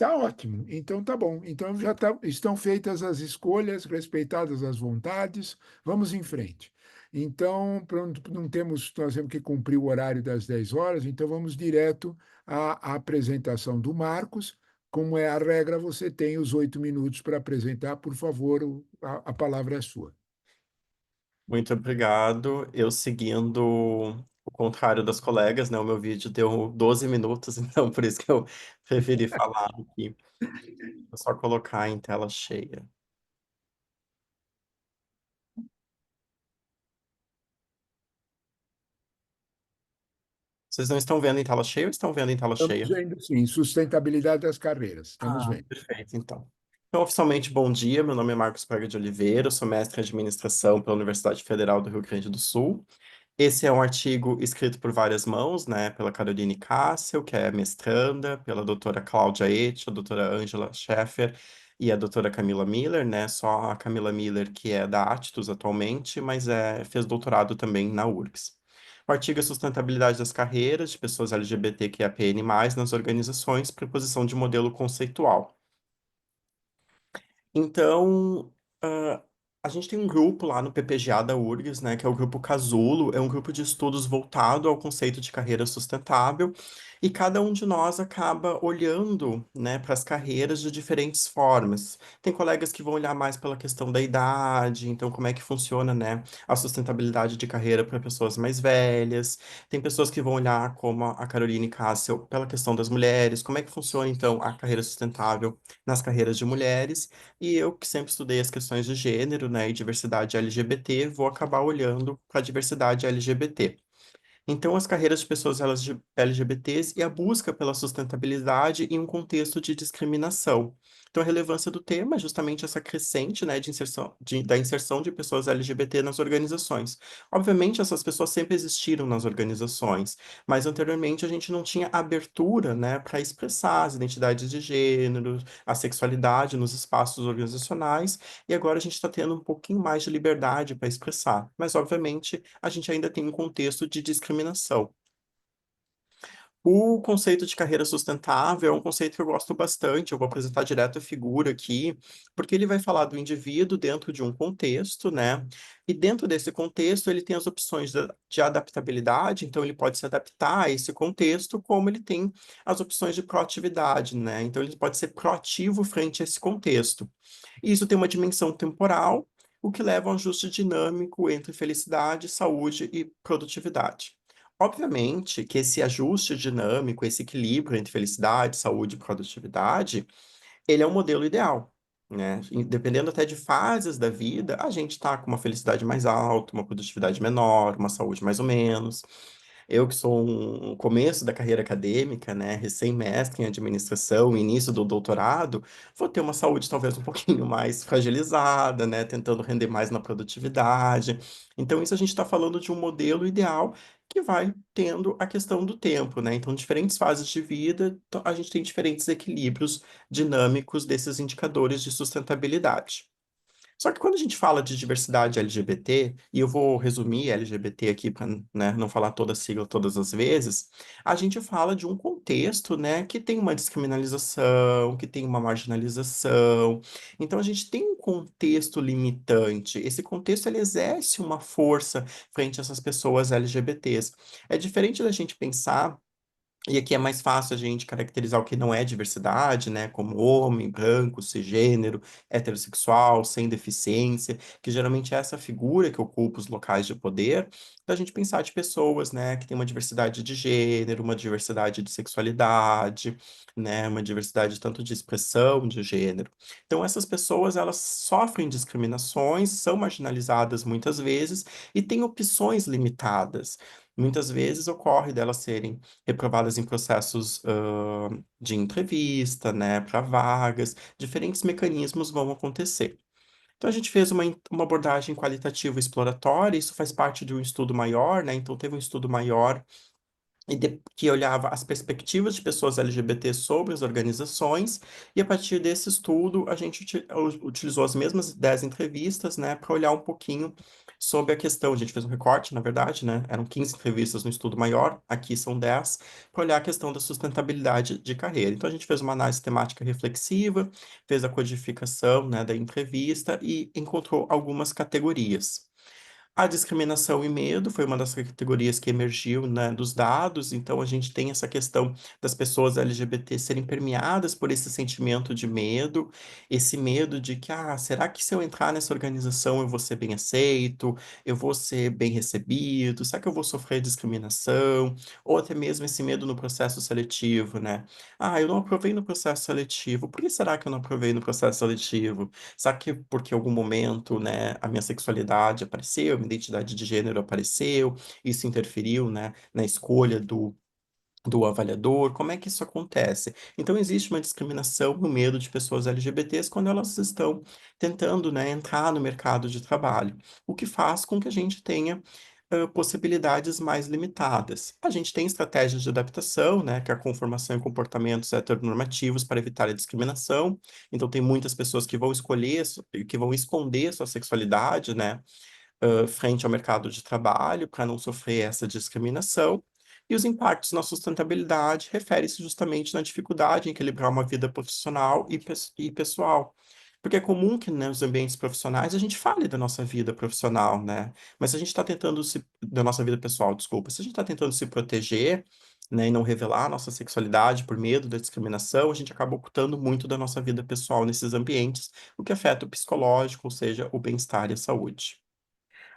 Tá ótimo. Então tá bom. Então estão feitas as escolhas, respeitadas as vontades, vamos em frente. Então, pronto, não temos, nós temos que cumprir o horário das 10 horas, então vamos direto à apresentação do Marcos. Como é a regra, você tem os 8 minutos para apresentar. Por favor, a palavra é sua. Muito obrigado. Eu seguindo o contrário das colegas, né? O meu vídeo deu 12 minutos, então por isso que eu preferi falar aqui. Vou só colocar em tela cheia. Vocês não estão vendo em tela cheia ou estão vendo em tela Estamos cheia? vendo, sim, sustentabilidade das carreiras. Estamos Ah, vendo. perfeito, então. Então, oficialmente, bom dia. Meu nome é Marcos Pega de Oliveira, eu sou mestre em administração pela Universidade Federal do Rio Grande do Sul. Esse é um artigo escrito por várias mãos, né? Pela Caroline Cássio, que é mestranda, pela doutora Cláudia Etch, a doutora Angela Scheffer e a doutora Camila Miller, né? Só a Camila Miller, que é da Actus atualmente, mas fez doutorado também na URGS. O artigo é Sustentabilidade das Carreiras de Pessoas LGBTQIAPN+, nas organizações, preposição de modelo conceitual. Então, ah, a gente tem um grupo lá no PPGA da URGS, né, que é o Grupo Casulo, é um grupo de estudos voltado ao conceito de carreira sustentável, e cada um de nós acaba olhando, né, para as carreiras de diferentes formas. Tem colegas que vão olhar mais pela questão da idade, então como é que funciona, né, a sustentabilidade de carreira para pessoas mais velhas. Tem pessoas que vão olhar, como a Caroline Cássio, pela questão das mulheres, como é que funciona, então, a carreira sustentável nas carreiras de mulheres. E eu, que sempre estudei as questões de gênero, né, e diversidade LGBT, vou acabar olhando para a diversidade LGBT. Então, as carreiras de pessoas LGBTs e a busca pela sustentabilidade em um contexto de discriminação. Então, a relevância do tema é justamente essa crescente, né, de inserção, da inserção de pessoas LGBT nas organizações. Obviamente, essas pessoas sempre existiram nas organizações, mas anteriormente a gente não tinha abertura, né, para expressar as identidades de gênero, a sexualidade nos espaços organizacionais, e agora a gente está tendo um pouquinho mais de liberdade para expressar. Mas, obviamente, a gente ainda tem um contexto de discriminação. O conceito de carreira sustentável é um conceito que eu gosto bastante. Eu vou apresentar direto a figura aqui, porque ele vai falar do indivíduo dentro de um contexto, né? E dentro desse contexto, ele tem as opções de adaptabilidade, então ele pode se adaptar a esse contexto, como ele tem as opções de proatividade, né? Então ele pode ser proativo frente a esse contexto. E isso tem uma dimensão temporal, o que leva a um ajuste dinâmico entre felicidade, saúde e produtividade. Obviamente que esse ajuste dinâmico, esse equilíbrio entre felicidade, saúde e produtividade, ele é um modelo ideal, né? E dependendo até de fases da vida, a gente está com uma felicidade mais alta, uma produtividade menor, uma saúde mais ou menos. Eu que sou um começo da carreira acadêmica, né, recém-mestre em administração, início do doutorado, vou ter uma saúde talvez um pouquinho mais fragilizada, né, tentando render mais na produtividade. Então, isso a gente está falando de um modelo ideal que vai tendo a questão do tempo, né? Então, diferentes fases de vida, a gente tem diferentes equilíbrios dinâmicos desses indicadores de sustentabilidade. Só que quando a gente fala de diversidade LGBT, e eu vou resumir LGBT aqui para, né, não falar toda a sigla todas as vezes, a gente fala de um contexto, né, que tem uma descriminalização, que tem uma marginalização. Então a gente tem um contexto limitante. Esse contexto ele exerce uma força frente a essas pessoas LGBTs. É diferente da gente pensar e aqui é mais fácil a gente caracterizar o que não é diversidade, né? Como homem, branco, cisgênero, heterossexual, sem deficiência, que geralmente é essa figura que ocupa os locais de poder, da gente pensar de pessoas, né, que tem uma diversidade de gênero, uma diversidade de sexualidade, né, uma diversidade tanto de expressão de gênero. Então, essas pessoas, elas sofrem discriminações, são marginalizadas muitas vezes e têm opções limitadas. Muitas vezes ocorre delas serem reprovadas em processos de entrevista, né, para vagas, diferentes mecanismos vão acontecer. Então, a gente fez uma abordagem qualitativa exploratória, isso faz parte de um estudo maior, né? Então, teve um estudo maior que olhava as perspectivas de pessoas LGBT sobre as organizações, e a partir desse estudo, a gente utilizou as mesmas 10 entrevistas, né, para olhar um pouquinho sobre a questão, a gente fez um recorte, na verdade, né? Eram 15 entrevistas no estudo maior, aqui são 10, para olhar a questão da sustentabilidade de carreira. Então, a gente fez uma análise temática reflexiva, fez a codificação, né, da entrevista e encontrou algumas categorias. A discriminação e medo foi uma das categorias que emergiu, né, dos dados, então a gente tem essa questão das pessoas LGBT serem permeadas por esse sentimento de medo, esse medo de que, será que se eu entrar nessa organização eu vou ser bem aceito, eu vou ser bem recebido, será que eu vou sofrer discriminação? Ou até mesmo esse medo no processo seletivo, né? Eu não aprovei no processo seletivo, por que será que eu não aprovei no processo seletivo? Será que porque em algum momento, né, a minha sexualidade apareceu, minha identidade de gênero apareceu, isso interferiu, né, na escolha do avaliador? Como é que isso acontece? Então, existe uma discriminação no medo de pessoas LGBTs quando elas estão tentando, né, entrar no mercado de trabalho, o que faz com que a gente tenha possibilidades mais limitadas. A gente tem estratégias de adaptação, né, que é a conformação em comportamentos heteronormativos para evitar a discriminação. Então, tem muitas pessoas que vão escolher, que vão esconder sua sexualidade, né, frente ao mercado de trabalho para não sofrer essa discriminação. E os impactos na sustentabilidade refere-se justamente na dificuldade em equilibrar uma vida profissional e pessoal. Porque é comum que, né, nos ambientes profissionais a gente fale da nossa vida profissional, né? Mas se a gente está tentando se... da nossa vida pessoal, desculpa. Se a gente está tentando se proteger, né, e não revelar a nossa sexualidade por medo da discriminação, a gente acaba ocultando muito da nossa vida pessoal nesses ambientes, o que afeta o psicológico, ou seja, o bem-estar e a saúde.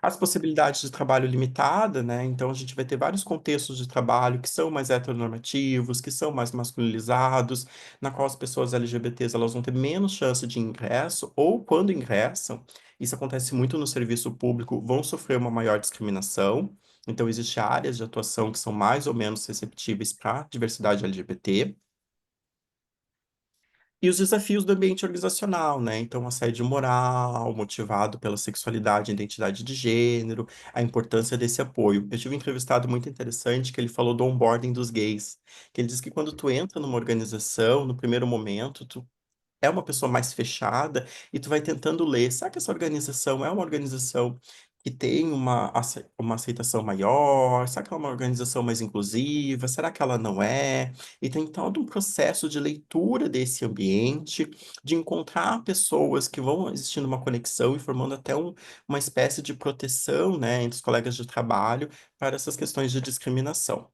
As possibilidades de trabalho limitada, né? Então a gente vai ter vários contextos de trabalho que são mais heteronormativos, que são mais masculinizados, na qual as pessoas LGBTs elas vão ter menos chance de ingresso, ou quando ingressam, isso acontece muito no serviço público, vão sofrer uma maior discriminação. Então, existem áreas de atuação que são mais ou menos receptíveis para a diversidade LGBT. E os desafios do ambiente organizacional, né? Então, assédio moral, motivado pela sexualidade e identidade de gênero, a importância desse apoio. Eu tive um entrevistado muito interessante que ele falou do onboarding dos gays, que ele diz que quando tu entra numa organização, no primeiro momento, tu é uma pessoa mais fechada e tu vai tentando ler, será que essa organização é uma organização que tem uma aceitação maior? Será que ela é uma organização mais inclusiva? Será que ela não é? E tem todo um processo de leitura desse ambiente, de encontrar pessoas que vão existindo uma conexão e formando até uma espécie de proteção, né, entre os colegas de trabalho para essas questões de discriminação.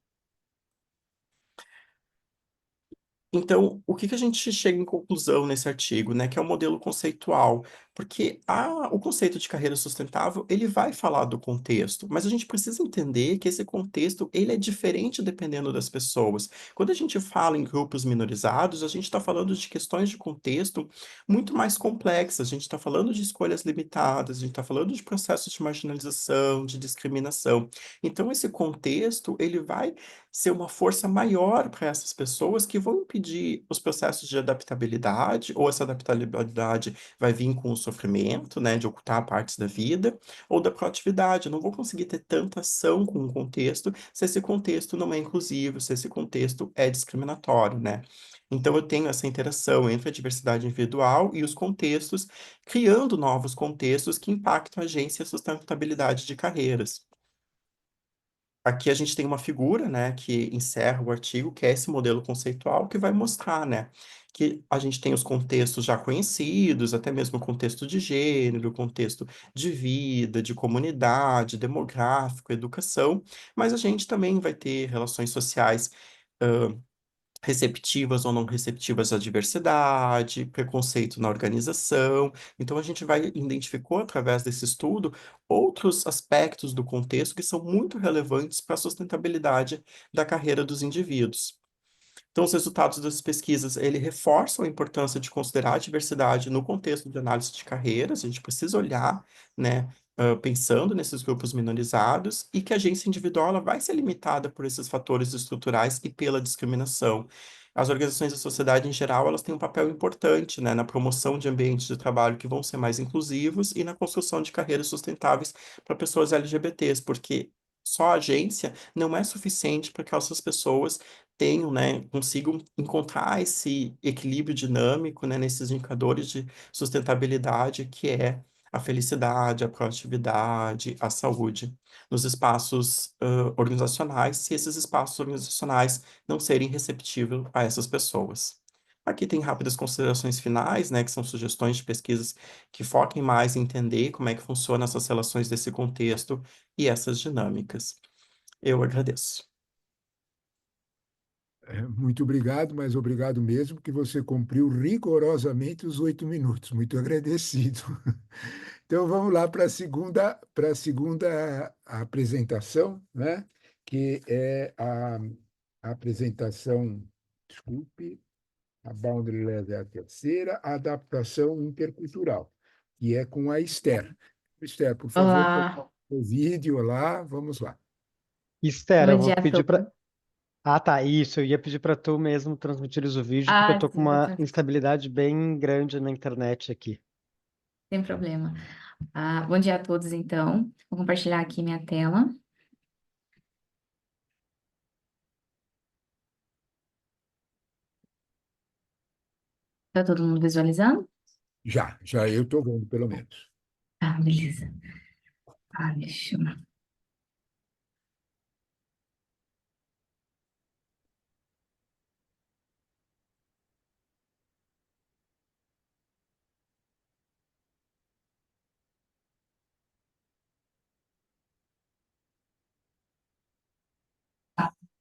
Então, o que que a gente chega em conclusão nesse artigo, né, que é o modelo conceitual? Porque o conceito de carreira sustentável, ele vai falar do contexto, mas a gente precisa entender que esse contexto, ele é diferente dependendo das pessoas. Quando a gente fala em grupos minorizados, a gente está falando de questões de contexto muito mais complexas, a gente está falando de escolhas limitadas, a gente está falando de processos de marginalização, de discriminação. Então, esse contexto, ele vai ser uma força maior para essas pessoas que vão impedir os processos de adaptabilidade, ou essa adaptabilidade vai vir com o sofrimento, né, de ocultar partes da vida, ou da proatividade. Eu não vou conseguir ter tanta ação com o contexto se esse contexto não é inclusivo, se esse contexto é discriminatório, né? Então, eu tenho essa interação entre a diversidade individual e os contextos, criando novos contextos que impactam a agência e a sustentabilidade de carreiras. Aqui a gente tem uma figura, né, que encerra o artigo, que é esse modelo conceitual, que vai mostrar, né, que a gente tem os contextos já conhecidos, até mesmo o contexto de gênero, o contexto de vida, de comunidade, demográfico, educação, mas a gente também vai ter relações sociais receptivas ou não receptivas à diversidade, preconceito na organização. Então, a gente identificou através desse estudo outros aspectos do contexto que são muito relevantes para a sustentabilidade da carreira dos indivíduos. Então, os resultados das pesquisas, ele reforçam a importância de considerar a diversidade no contexto de análise de carreiras. A gente precisa olhar, né, pensando nesses grupos minorizados e que a agência individual ela vai ser limitada por esses fatores estruturais e pela discriminação. As organizações da sociedade em geral, elas têm um papel importante, né, na promoção de ambientes de trabalho que vão ser mais inclusivos e na construção de carreiras sustentáveis para pessoas LGBTs, porque só a agência não é suficiente para que essas pessoas tenham, né, consigam encontrar esse equilíbrio dinâmico, né, nesses indicadores de sustentabilidade que é a felicidade, a proatividade, a saúde nos espaços organizacionais, se esses espaços organizacionais não serem receptivos a essas pessoas. Aqui tem rápidas considerações finais, né, que são sugestões de pesquisas que foquem mais em entender como é que funcionam essas relações desse contexto e essas dinâmicas. Eu agradeço. Muito obrigado, mas obrigado mesmo, que você cumpriu rigorosamente os 8 minutos. Muito agradecido. Então vamos lá para a segunda apresentação, né? Que é a apresentação, desculpe, a Boundaryless é a terceira, a adaptação intercultural, que é com a Esther. Esther, por favor, Olá, o vídeo lá, vamos lá. Esther, Bom eu vou dia a pedir todos. para. Ah, tá, isso. Eu ia pedir para tu mesmo transmitires o vídeo, porque eu tô com Sim, uma instabilidade bem grande na internet aqui. sem problema. Bom dia a todos, então. Vou compartilhar aqui minha tela. Tá todo mundo visualizando? Já eu estou vendo, pelo menos. Beleza. Deixa eu...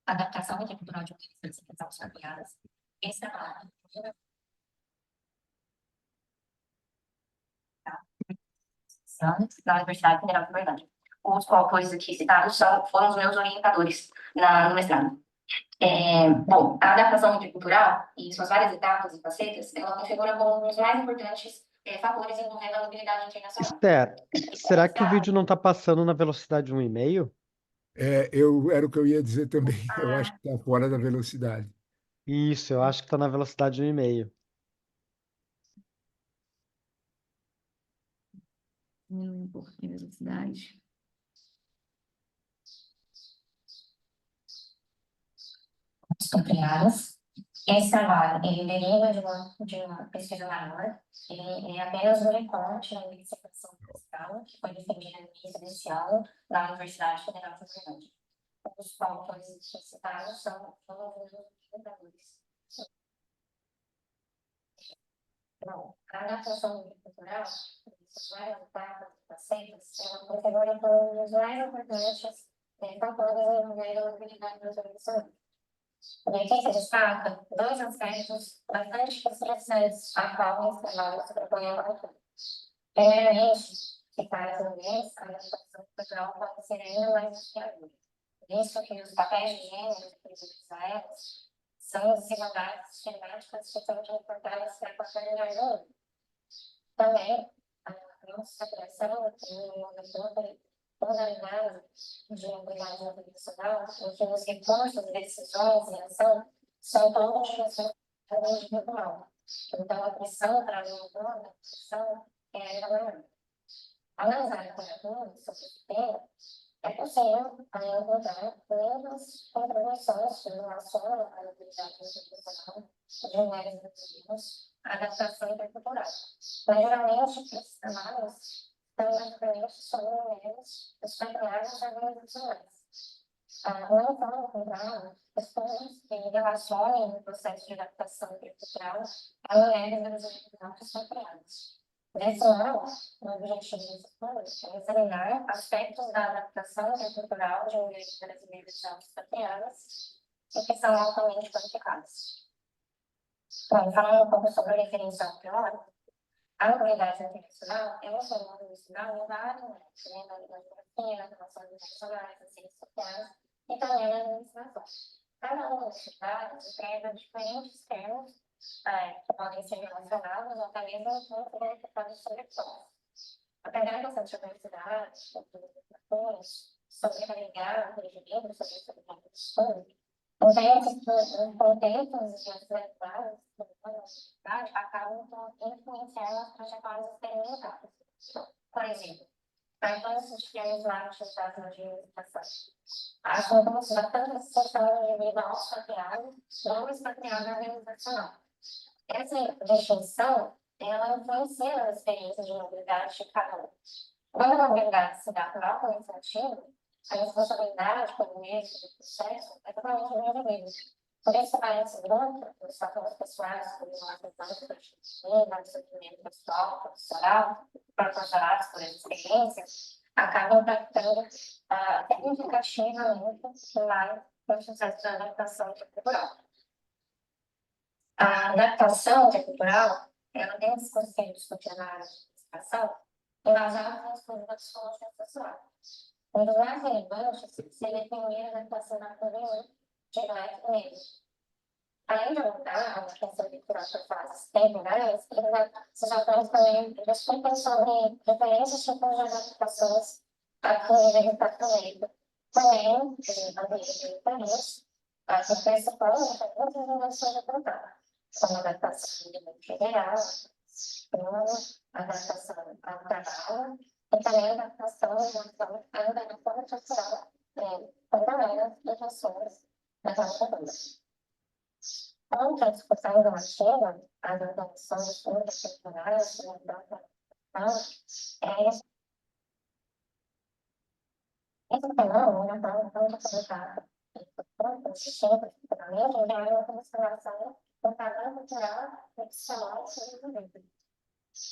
Adaptação intercultural de utilizações familiares. Esse trabalho na Universidade Federal de Uberlândia. Os autores aqui citados foram os meus orientadores no mestrado. Bom, a adaptação intercultural e suas várias etapas e facetas, ela configura como um dos mais importantes fatores envolvendo a mobilidade internacional. Esther, será que o vídeo não está passando na velocidade 1,5? Era o que eu ia dizer também. Eu acho que está fora da velocidade. Isso, eu acho que está na velocidade 1,5. Um pouquinho a velocidade. Compiladas. Esse trabalho, ele deriva de uma pesquisa maior, ele é apenas um recorte da minha dissertação mestrado, que foi defendida no início deste ano na Universidade Federal de Uberlândia. Os autores citados são os fundadores. Bom, a adaptação cultural, essas várias etapas e facetas, ela configura como um dos mais importantes fatores envolvendo a mobilidade internacional. E aqui se destaca dois aspectos bastante interessantes a qual esse trabalho se propõe a abarcar. Primeiramente, que para as mulheres, a adaptação cultural pode ser ainda mais desafiadora, visto que os papéis de gênero atribuídos a elas são desigualdades sistemáticas que são reportadas para qualquer lugar do mundo. Também, a nossa criação em uma modalidade de mobilidade internacional, em que os recursos, decisões e ação são todos de ação individual. Então, a pressão para a toda pressão é ainda maior. Analisar a literatura sobre esse tema, é possível encontrar muitas contribuições que relacionam a mobilidade internacional de mulheres brasileiras à adaptação intercultural. Mas, geralmente, esses trabalhos são basicamente sobre mulheres expatriadas organizacionais. Não foram encontrados estudos que relacionem o processo de adaptação intercultural a mulheres brasileiras expatriadas. Desse modo, o objetivo desse estudo é examinar aspectos da adaptação intercultural de mulheres brasileiras já expatriadas e que são altamente qualificadas. Bom, falando um pouco sobre o referencial teórico, a mobilidade internacional é um fenômeno estudado em vários áreas, na geografia, nas relações internacionais, nas ciências sociais e também na administração. Cada uma desses áreas emprega diferentes termos que podem ser relacionados ou até mesmo identificados sobre todos. Apesar dessa diversidade, sobre carregar o indivíduo, sobre esse tipo de estudo, entende que os contextos e as realidades da sociedade acabam por influenciar as trajetórias experimentadas. Por exemplo, para todos os termos lá utilizados na administração, assuntamos bastante a situação individual expatriado ou expatriado organizacional. Essa distinção ela influencia nas experiências de mobilidade de cada um. Quando a mobilidade se dá por algo infantil, a responsabilidade pelo êxito do processo é totalmente indivíduo. Por isso, para esse grupo, os fatores pessoais, como a mudança da disciplina, o sofrimento pessoal, profissional, proporcionados por essa experiência, acabam impactando significativamente lá no processo de adaptação intercultural. A adaptação intercultural, ela tem os conceitos funcionários de educação embasados nas curvas sociais. Um dos mais relevantes seria definir a adaptação na curva 1 de Black e Negro. Além de abordar a adaptação cultural por fases temporais, esses autores também discutem sobre diferentes tipos de adaptações a curva de impacto negro, porém, de ambiente de interesse, que pressupõe outras inovações apontadas, como adaptação de modo geral, adaptação ao trabalho, e também adaptação à organização social, pandemia e ações daquela cultura. Outra discussão normativa, as organizações públicas culturais, esse fenômeno não está tão apresentado cientificamente, já é uma transformação do padrão cultural e psicológico do indivíduo.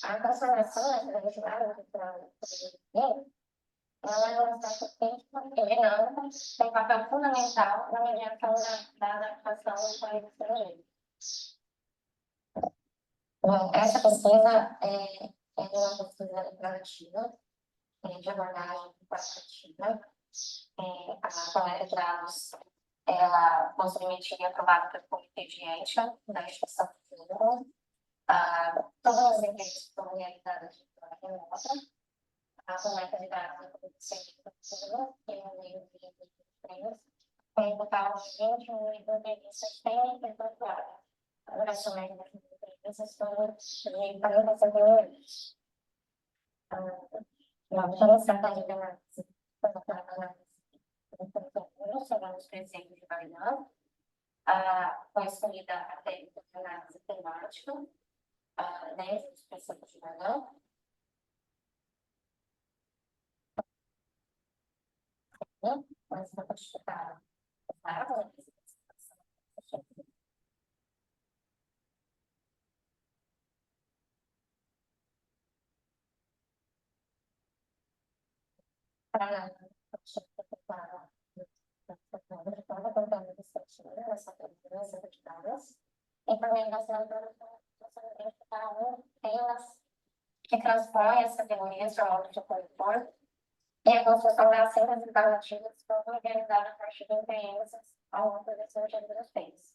A transformação da identidade cultural do indivíduo, ela é um aspecto crítico e dinâmico, tem papel fundamental na mediação da adaptação do país estrangeiro. Bom, essa pesquisa é uma pesquisa relativa, de abordagem quantitativa. A coleta de dados, ela posteriormente é aprovada pelo Comitê de Ética da instituição pública. Todas as entrevistas foram realizadas de forma remota. A coleta de dados é pública e no meio de empresas, com um total de 21 entrevistas semi-efetuadas. A duração média das entrevistas foi de 45 minutos. Uma estratégia de análise chegamos por exemplo de variável, foi escolhida a técnica de análise temática, dentro dos princípios de variável. Mas não pode ficar claro, para que transpõe as categorias de modo de conforto e a construção das cenas alternativas foram organizadas a partir de experiências ao longo dos últimos tempos.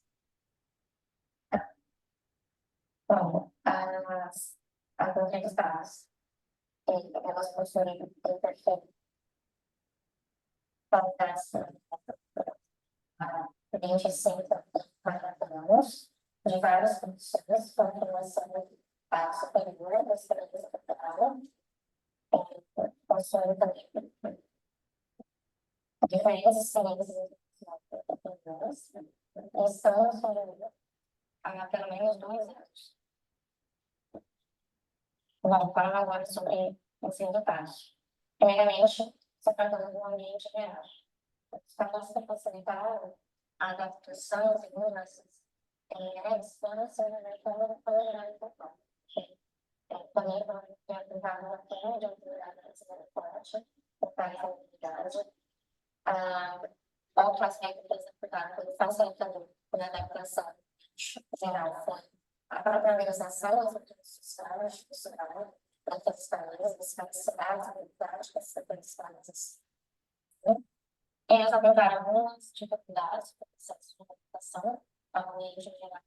Bom, as entrevistadas, elas possuem perfeito validação 25 anos, de várias condições, com formação superior da experiência cultural, possuem também diferentes experiências e são há pelo menos 2 anos. Vamos falar agora sobre o ensino básico. Primeiramente, se tratando de um ambiente geral. Os capazes de facilitar a adaptação e mudanças foram sendo mercado para gerar importância. Também vão ter aplicado uma forma de autoridade brasileira forte, por parte da autoridade. Outro aspecto que eles aplicaram como facilitador da adaptação geral foi a própria organização das instituições institucionais, daqueles países, das capacidades democráticas daqueles países. Eles abordaram algumas dificuldades para o processo de adaptação ao meio geral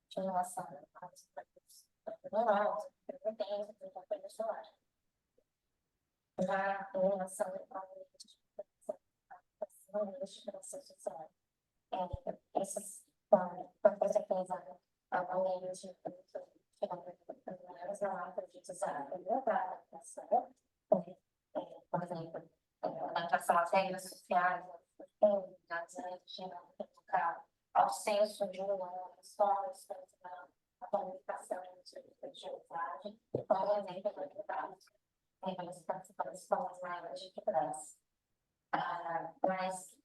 de relação aos produtos tecnológicos, competências e companhia solar. Já em relação ao meio de adaptação social, esses com certeza ao meio de as palavras de desafio para a adaptação, por exemplo, adaptação às regras sociais, às leis de local, ao senso de humor, às formas a comunicação de usuário, e, por exemplo, do trabalho. Os participantes são as maiores dificuldades. Mas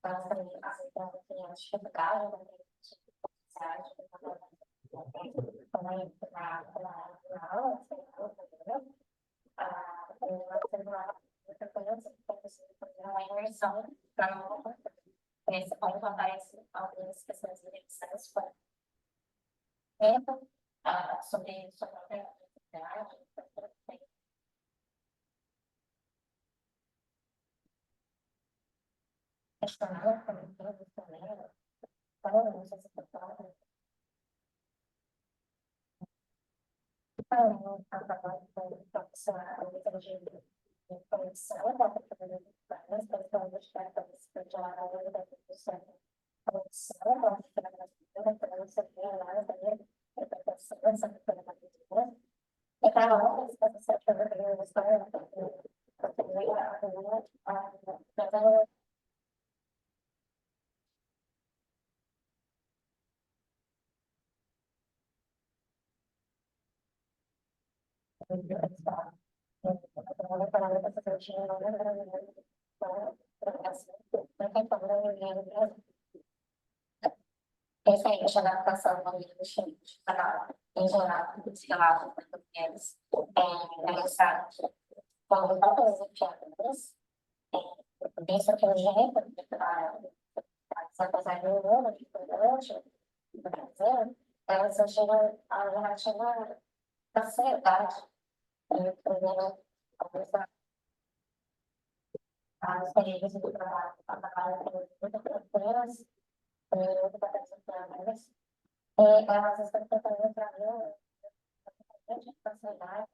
nós também aceitamos que as dificuldades da sociedade, também na aula, uma imersão para esse ponto aparece algumas questões de revisões por tempo, sobre sua própria atividade, questionar também, não sei se você pode. A favor da profissional de condição da profissional das pessoas que participam de uma aula da produção. A condição da profissional para você ver lá também a profissão essa profissional e para outras pessoas que eu estou essa aí, a adaptação do livro chinês, em geral, os relatos portugueses, engraçados, quando todas as piadas, isso que o gênero, apesar do mundo, que foi hoje, do Brasil, elas surgiram a narrativa da sociedade, primeiro, os períodos de trabalho, muito tranquilas, muito participantes, e elas estão tentando trazer a facilidade.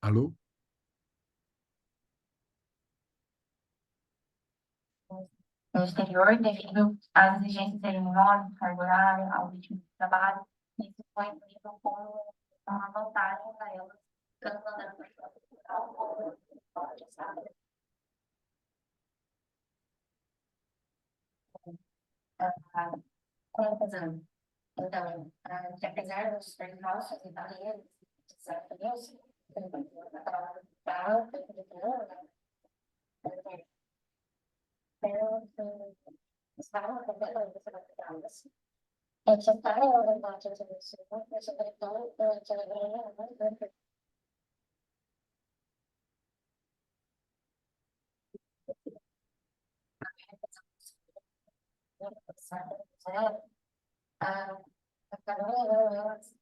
Alô? No exterior, devido às exigências cerimoniais, cargo horário, ao ritmo de trabalho, isso foi incrível como uma vantagem para elas, tanto andando por cultural como sabe? Conclusão. Então, que apesar dos percalços e barreiras desafios, estavam completamente adaptadas. Tentaram o debate de ensino, mas sobretudo durante a guerra,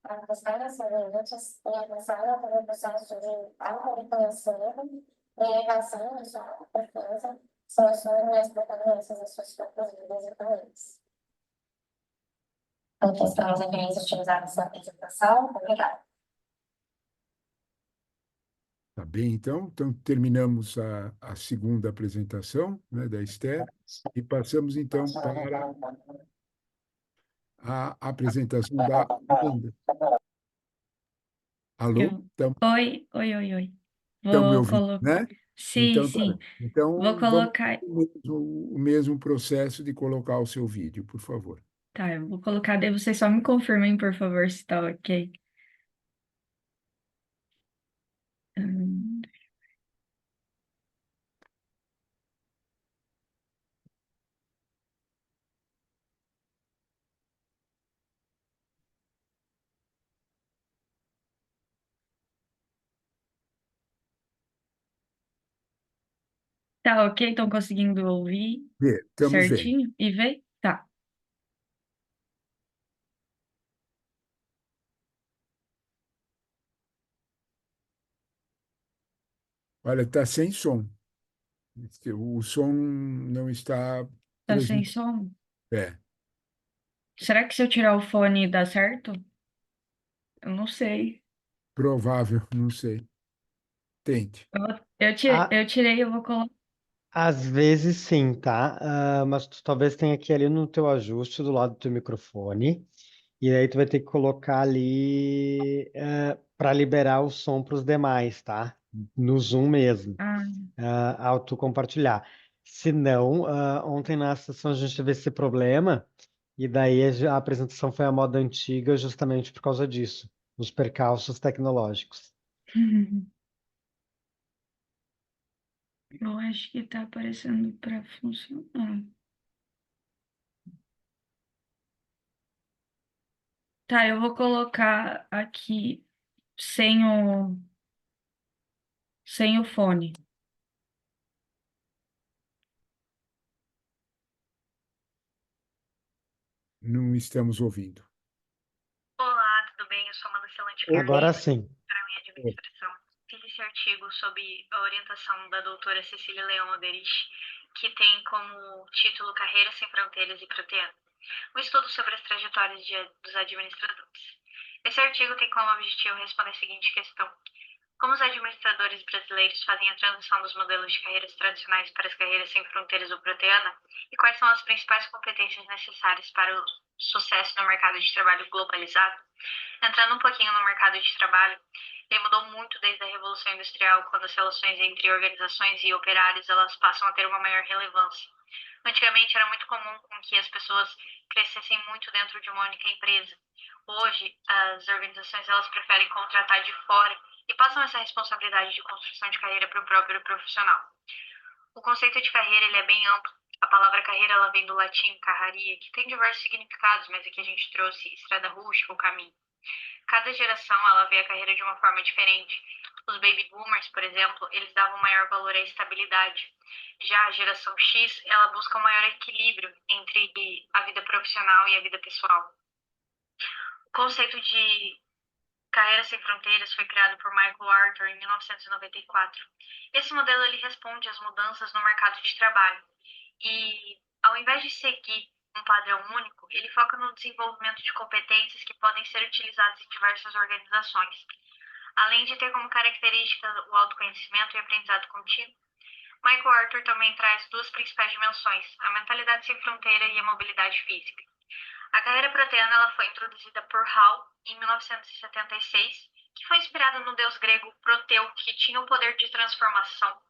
para buscar as semelhanças e avançar pelo processo de auto-reconhecimento e elevação da sua confiança, soluções mais protagonistas das suas próprias vidas e famílias. Então, são as referências utilizadas na apresentação. Obrigada. Tá bem, então. Então, terminamos a segunda apresentação, né, da Esther e passamos, então, para a apresentação da Amanda. Alô? Oi. Estão me Vou ouvindo, colocar. né? Sim, Então, tá sim. bem. Então, Vou vamos colocar. o mesmo processo de colocar o seu vídeo, por favor. Tá, eu vou colocar, daí vocês só me confirmem, por favor, se tá ok. Hum, Tá ok? Estão conseguindo ouvir Estamos vendo. certinho e ver? Tá. Olha, está sem som. O som não está Tá sem transmitindo. som? É, Será que se eu tirar o fone dá certo? Eu não sei. provável, não sei. Tente. Eu tirei, eu vou colocar. Às vezes sim, tá? Mas tu talvez tenha aqui ali no teu ajuste do lado do teu microfone. E aí tu vai ter que colocar ali para liberar o som para os demais, tá? no Zoom mesmo, Ah, ao tu compartilhar. Se não, ontem na sessão a gente teve esse problema, e daí a apresentação foi à moda antiga justamente por causa disso, os percalços tecnológicos. eu acho que tá aparecendo para funcionar. Tá, eu vou colocar aqui sem sem o fone. Não estamos ouvindo. Olá, tudo bem? Eu sou Amanda Celante Agora Carneiro, sim. para minha administração. Fiz esse artigo sob a orientação da doutora Cecília Leão Oderich, que tem como título Carreira Sem Fronteiras e Proteano, um estudo sobre as trajetórias dos administradores. Esse artigo tem como objetivo responder a seguinte questão: como os administradores brasileiros fazem a transição dos modelos de carreiras tradicionais para as carreiras sem fronteiras ou proteana, e quais são as principais competências necessárias para o sucesso no mercado de trabalho globalizado? Entrando um pouquinho no mercado de trabalho, ele mudou muito desde a Revolução Industrial, quando as relações entre organizações e operários elas passam a ter uma maior relevância. Antigamente era muito comum com que as pessoas crescessem muito dentro de uma única empresa. Hoje, as organizações elas preferem contratar de fora e passam essa responsabilidade de construção de carreira para o próprio profissional. O conceito de carreira ele é bem amplo. A palavra carreira ela vem do latim carraria, que tem diversos significados, mas aqui a gente trouxe estrada rústica ou caminho. Cada geração ela vê a carreira de uma forma diferente. Os baby boomers, por exemplo, eles davam maior valor à estabilidade. Já a geração X, ela busca um maior equilíbrio entre a vida profissional e a vida pessoal. O conceito de carreira sem fronteiras foi criado por Michael Arthur em 1994. Esse modelo ele responde às mudanças no mercado de trabalho e, ao invés de seguir um padrão único, ele foca no desenvolvimento de competências que podem ser utilizadas em diversas organizações. Além de ter como característica o autoconhecimento e aprendizado contínuo, Michael Arthur também traz duas principais dimensões, a mentalidade sem fronteira e a mobilidade física. A carreira proteana ela foi introduzida por Hall em 1976, que foi inspirada no deus grego Proteu, que tinha o poder de transformação,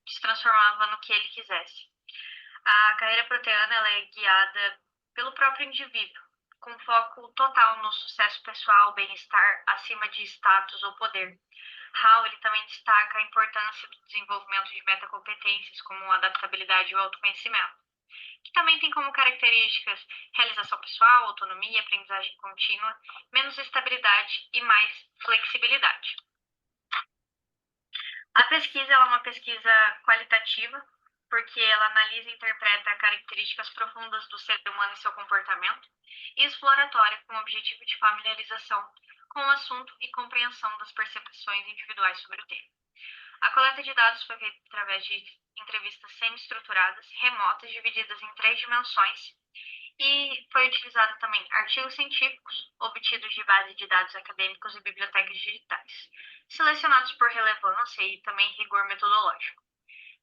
que se transformava no que ele quisesse. A carreira proteana ela é guiada pelo próprio indivíduo, com foco total no sucesso pessoal, bem-estar, acima de status ou poder. Hall ele também destaca a importância do desenvolvimento de metacompetências, como adaptabilidade e o autoconhecimento, que também tem como características realização pessoal, autonomia, aprendizagem contínua, menos estabilidade e mais flexibilidade. A pesquisa ela é uma pesquisa qualitativa, porque ela analisa e interpreta características profundas do ser humano e seu comportamento, e exploratória com o objetivo de familiarização com o assunto e compreensão das percepções individuais sobre o tema. A coleta de dados foi feita através de entrevistas semi-estruturadas, remotas, divididas em 3 dimensões, e foi utilizado também artigos científicos obtidos de base de dados acadêmicos e bibliotecas digitais, selecionados por relevância e também rigor metodológico.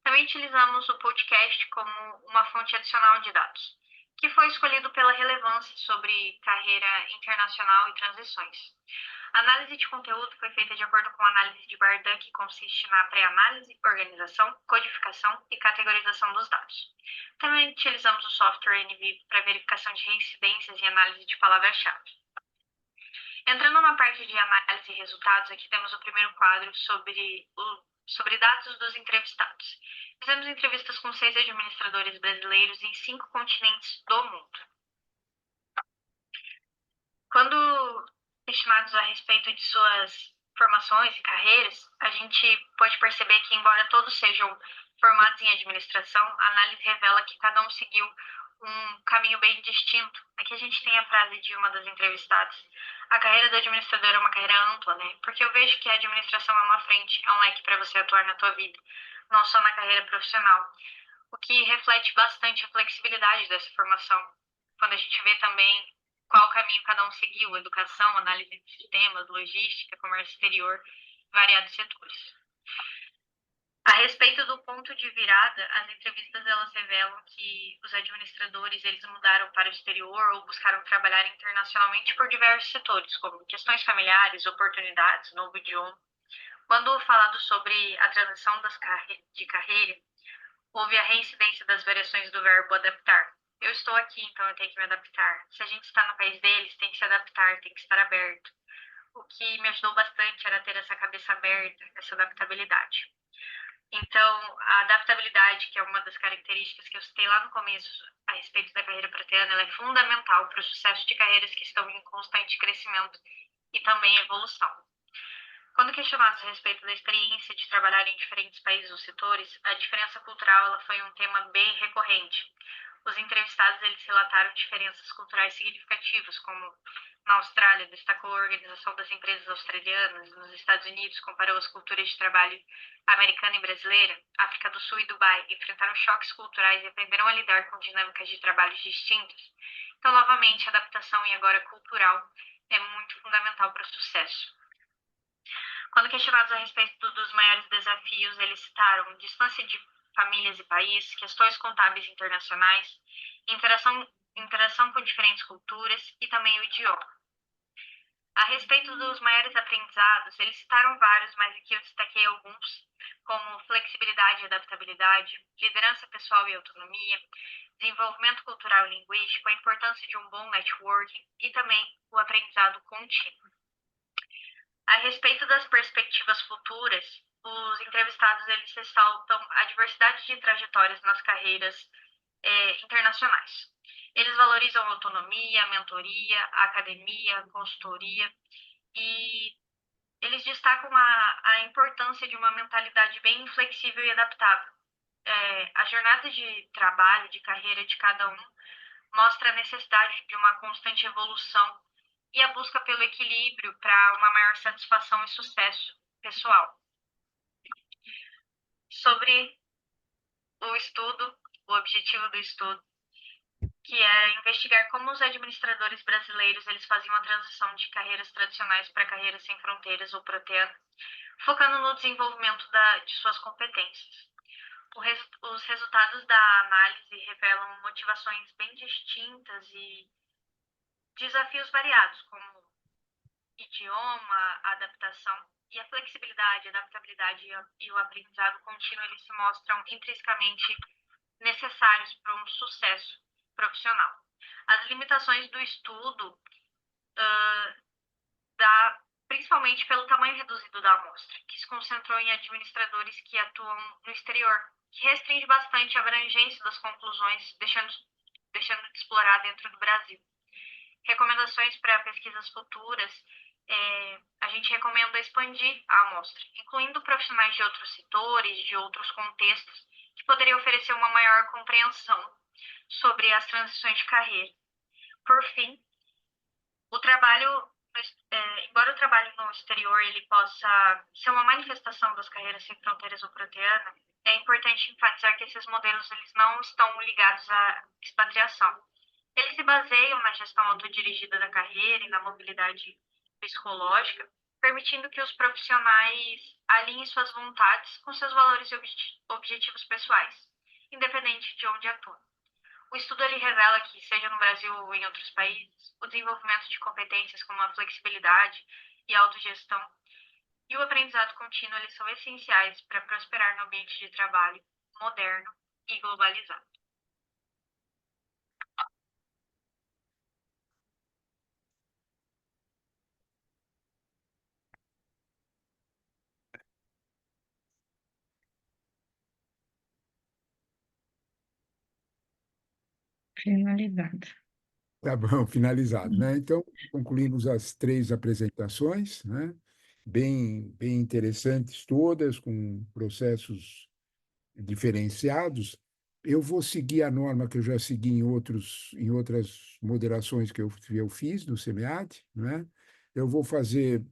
Também utilizamos o podcast como uma fonte adicional de dados, que foi escolhido pela relevância sobre carreira internacional e transições. A análise de conteúdo foi feita de acordo com a análise de Bardan, que consiste na pré-análise, organização, codificação e categorização dos dados. Também utilizamos o software NVivo para verificação de reincidências e análise de palavras-chave. Entrando na parte de análise e resultados, aqui temos o primeiro quadro sobre dados dos entrevistados. Fizemos entrevistas com 6 administradores brasileiros em 5 continentes do mundo. Quando questionados a respeito de suas formações e carreiras, a gente pode perceber que, embora todos sejam formados em administração, a análise revela que cada um seguiu um caminho bem distinto. Aqui a gente tem a frase de uma das entrevistadas: a carreira do administrador é uma carreira ampla, né? Porque eu vejo que a administração é uma frente, é um leque para você atuar na tua vida, não só na carreira profissional. O que reflete bastante a flexibilidade dessa formação. Quando a gente vê também qual caminho cada um seguiu, educação, análise de sistemas, logística, comércio exterior, variados setores. A respeito do ponto de virada, as entrevistas elas revelam que os administradores eles mudaram para o exterior ou buscaram trabalhar internacionalmente por diversos setores, como questões familiares, oportunidades, novo idioma. Quando falado sobre a transição de carreira, houve a reincidência das variações do verbo adaptar. Eu estou aqui, então eu tenho que me adaptar. Se a gente está no país deles, tem que se adaptar, tem que estar aberto. O que me ajudou bastante era ter essa cabeça aberta, essa adaptabilidade. Então, a adaptabilidade, que é uma das características que eu citei lá no começo a respeito da carreira proteana, ela é fundamental para o sucesso de carreiras que estão em constante crescimento e também evolução. Quando questionados a respeito da experiência de trabalhar em diferentes países ou setores, a diferença cultural ela foi um tema bem recorrente. Os entrevistados eles relataram diferenças culturais significativas, como na Austrália destacou a organização das empresas australianas, nos Estados Unidos comparou as culturas de trabalho americana e brasileira, África do Sul e Dubai enfrentaram choques culturais e aprenderam a lidar com dinâmicas de trabalhos distintas. Então, novamente, a adaptação e agora cultural é muito fundamental para o sucesso. Quando questionados a respeito dos maiores desafios, eles citaram distância de famílias e países, questões contábeis internacionais, interação com diferentes culturas e também o idioma. A respeito dos maiores aprendizados, eles citaram vários, mas aqui eu destaquei alguns, como flexibilidade e adaptabilidade, liderança pessoal e autonomia, desenvolvimento cultural e linguístico, a importância de um bom networking e também o aprendizado contínuo. A respeito das perspectivas futuras, os entrevistados eles ressaltam a diversidade de trajetórias nas carreiras internacionais. Eles valorizam a autonomia, a mentoria, a academia, a consultoria e eles destacam a importância de uma mentalidade bem flexível e adaptável. A jornada de trabalho, de carreira de cada um mostra a necessidade de uma constante evolução e a busca pelo equilíbrio para uma maior satisfação e sucesso pessoal. Sobre o estudo, o objetivo do estudo, que era investigar como os administradores brasileiros eles faziam a transição de carreiras tradicionais para carreiras sem fronteiras ou proteano, focando no desenvolvimento de suas competências. Os resultados da análise revelam motivações bem distintas e desafios variados, como idioma, adaptação e a flexibilidade, a adaptabilidade e o aprendizado contínuo, eles se mostram intrinsecamente necessários para um sucesso profissional. As limitações do estudo, principalmente pelo tamanho reduzido da amostra, que se concentrou em administradores que atuam no exterior, que restringe bastante a abrangência das conclusões, deixando de explorar dentro do Brasil. Recomendações para pesquisas futuras, a gente recomenda expandir a amostra, incluindo profissionais de outros setores, de outros contextos, que poderiam oferecer uma maior compreensão sobre as transições de carreira. Por fim, embora o trabalho no exterior ele possa ser uma manifestação das carreiras sem fronteiras ou proteana, é importante enfatizar que esses modelos eles não estão ligados à expatriação. Eles se baseiam na gestão autodirigida da carreira e na mobilidade psicológica, permitindo que os profissionais alinhem suas vontades com seus valores e objetivos pessoais, independente de onde atuam. O estudo ele revela que, seja no Brasil ou em outros países, o desenvolvimento de competências como a flexibilidade e a autogestão e o aprendizado contínuo eles são essenciais para prosperar no ambiente de trabalho moderno e globalizado. Finalizado. Tá bom, finalizado, né? Então, concluímos as três apresentações, né? Bem interessantes todas, com processos diferenciados. Eu vou seguir a norma que eu já segui em outras moderações que eu fiz no SEMEAD, né? Eu vou fazer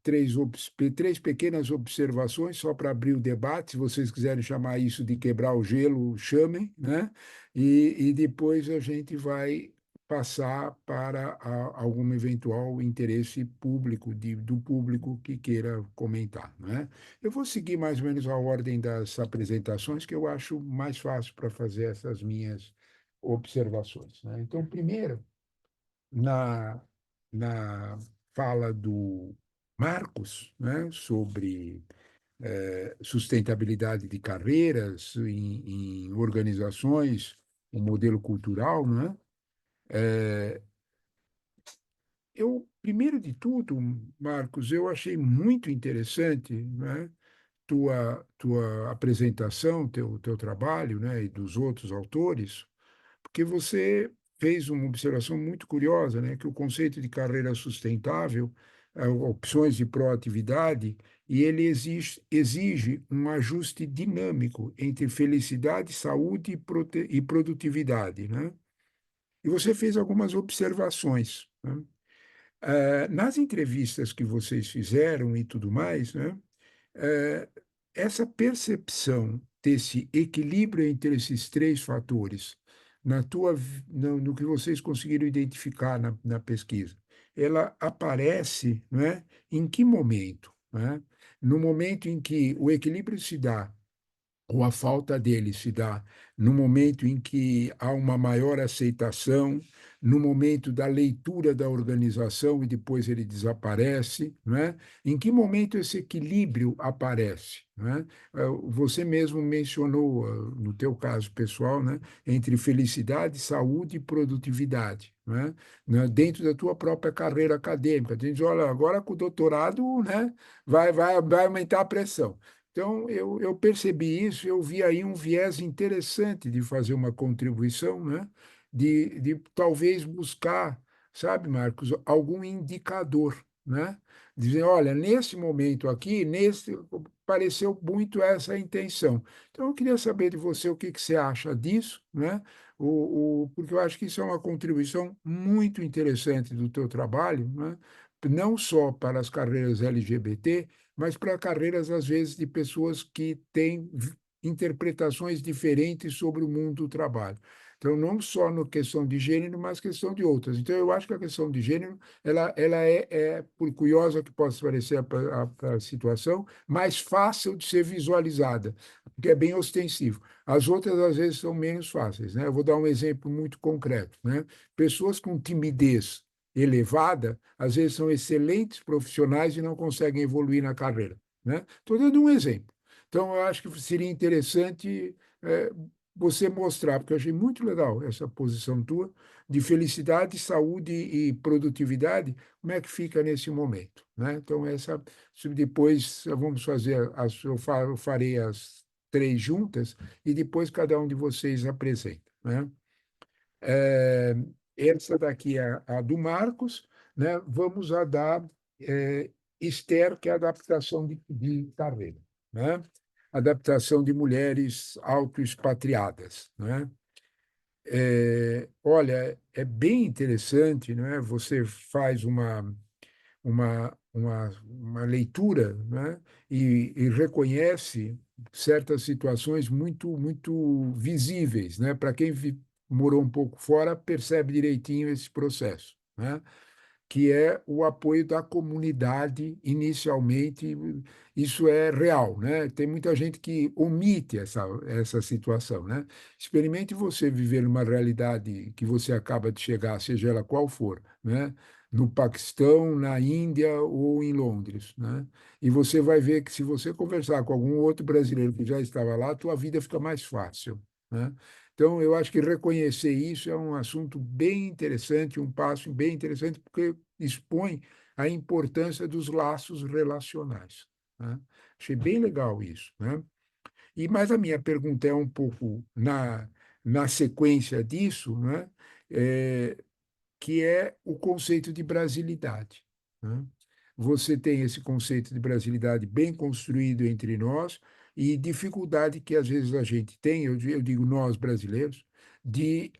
três pequenas observações só para abrir o debate. Se vocês quiserem chamar isso de quebrar o gelo, chamem, né? E depois a gente vai passar para algum eventual interesse público, do público que queira comentar, né? Eu vou seguir mais ou menos a ordem das apresentações, que eu acho mais fácil para fazer essas minhas observações, né? Então, primeiro, na fala do Marcos, né, sobre sustentabilidade de carreiras em organizações, um modelo cultural, né? Primeiro de tudo, Marcos, eu achei muito interessante, né, tua apresentação, teu trabalho, né, e dos outros autores, porque você fez uma observação muito curiosa, né, que o conceito de carreira sustentável, opções de proatividade, e ele exige um ajuste dinâmico entre felicidade, saúde e produtividade, né? E você fez algumas observações, né? Nas entrevistas que vocês fizeram e tudo mais, né, eh, essa percepção desse equilíbrio entre esses três fatores, no que vocês conseguiram identificar na pesquisa, ela aparece, né, em que momento? Né? No momento em que o equilíbrio se dá ou a falta dele se dá no momento em que há uma maior aceitação, no momento da leitura da organização e depois ele desaparece, não é? Em que momento esse equilíbrio aparece, não é? Você mesmo mencionou, no teu caso pessoal, né, entre felicidade, saúde e produtividade, não é? Dentro da tua própria carreira acadêmica. Diz, olha, agora com o doutorado, né, vai aumentar a pressão. Então, eu percebi isso, eu vi aí um viés interessante de fazer uma contribuição, né? De talvez buscar, sabe, Marcos, algum indicador, né? Dizer, olha, nesse momento aqui, pareceu muito essa a intenção. Então, eu queria saber de você o que que você acha disso, né? Porque eu acho que isso é uma contribuição muito interessante do teu trabalho, né? Não só para as carreiras LGBT, mas para carreiras, às vezes, de pessoas que têm interpretações diferentes sobre o mundo do trabalho. Então, não só na questão de gênero, mas questão de outras. Então, eu acho que a questão de gênero, ela por curiosa que possa parecer a situação, mais fácil de ser visualizada, porque é bem ostensivo. As outras, às vezes, são menos fáceis, né? Eu vou dar um exemplo muito concreto, né? Pessoas com timidez elevada, às vezes são excelentes profissionais e não conseguem evoluir na carreira, né? Estou dando um exemplo. Então, eu acho que seria interessante você mostrar, porque eu achei muito legal essa posição tua, de felicidade, saúde e produtividade, como é que fica nesse momento, né? Então, depois vamos fazer, eu farei as três juntas e depois cada um de vocês apresenta, né? É, essa daqui é a do Marcos, né? Vamos a da Esther, que é a adaptação de carreira, né? Adaptação de mulheres autoexpatriadas, né? Olha, é bem interessante, né? Você faz uma leitura, né? E reconhece certas situações muito visíveis, né? Para quem morou um pouco fora, percebe direitinho esse processo, né? Que é o apoio da comunidade inicialmente. Isso é real, né? Tem muita gente que omite essa situação, né? Experimente você viver numa realidade que você acaba de chegar, seja ela qual for, né? No Paquistão, na Índia ou em Londres, né? E você vai ver que se você conversar com algum outro brasileiro que já estava lá, a tua vida fica mais fácil, né? Então, eu acho que reconhecer isso é um assunto bem interessante, um passo bem interessante, porque expõe a importância dos laços relacionais, né? Achei bem legal isso, né? Mas a minha pergunta é um pouco na sequência disso, né? É, que é o conceito de brasilidade, né? Você tem esse conceito de brasilidade bem construído entre nós e dificuldade que às vezes a gente tem, eu digo nós brasileiros, de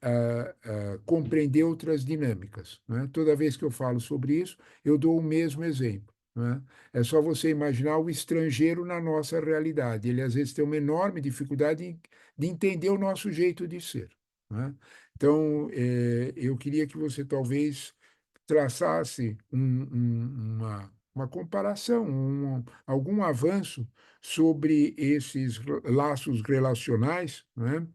compreender outras dinâmicas, né? Toda vez que eu falo sobre isso, eu dou o mesmo exemplo, né? É só você imaginar o estrangeiro na nossa realidade. Ele às vezes tem uma enorme dificuldade de entender o nosso jeito de ser, né? Então, eu queria que você talvez traçasse uma comparação, algum avanço sobre esses laços relacionais, né?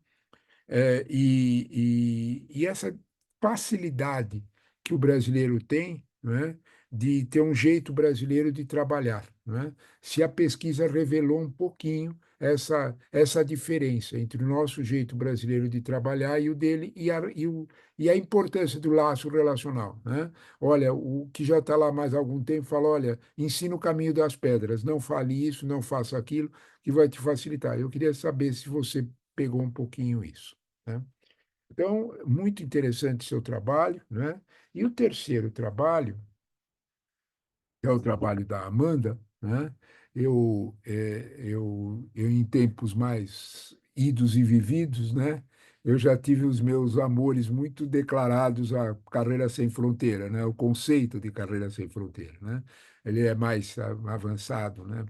E essa facilidade que o brasileiro tem, né? de ter um jeito brasileiro de trabalhar, né? Se a pesquisa revelou um pouquinho essa diferença entre o nosso jeito brasileiro de trabalhar e o dele, e a importância do laço relacional, né? Olha, o que já está lá mais algum tempo fala, olha, ensina o caminho das pedras, não fale isso, não faça aquilo, que vai te facilitar. Eu queria saber se você pegou um pouquinho isso, né? Então, muito interessante seu trabalho, né? E o terceiro trabalho, que é o trabalho da Amanda, né? Eu em tempos mais idos e vividos, né? Eu já tive os meus amores muito declarados à carreira sem fronteira, né? O conceito de carreira sem fronteira, né? Ele é mais avançado, né?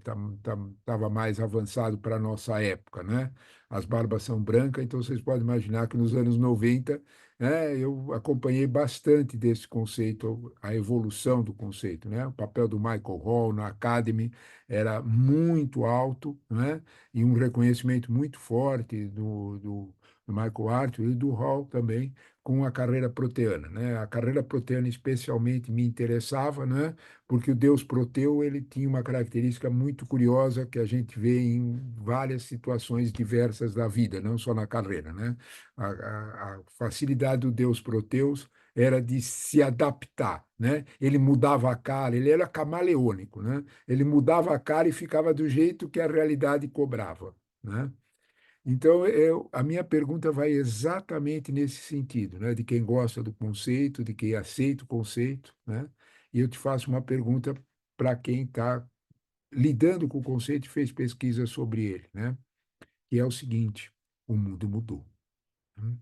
Tava mais avançado para a nossa época, né? As barbas são brancas, então vocês podem imaginar que nos anos 90, né, eu acompanhei bastante desse conceito, a evolução do conceito, né? O papel do Michael Hall na Academy era muito alto, né? E um reconhecimento muito forte do Michael Arthur e do Hall também com a carreira proteana, né? A carreira proteana especialmente me interessava, né? Porque o Deus Proteu ele tinha uma característica muito curiosa que a gente vê em várias situações diversas da vida, não só na carreira, né? A facilidade do Deus Proteus era de se adaptar, né? Ele mudava a cara, ele era camaleônico, né? Ele mudava a cara e ficava do jeito que a realidade cobrava, né? Então, a minha pergunta vai exatamente nesse sentido, né? De quem gosta do conceito, de quem aceita o conceito, né? E eu te faço uma pergunta para quem está lidando com o conceito e fez pesquisa sobre ele, né? Que é o seguinte: o mundo mudou, né?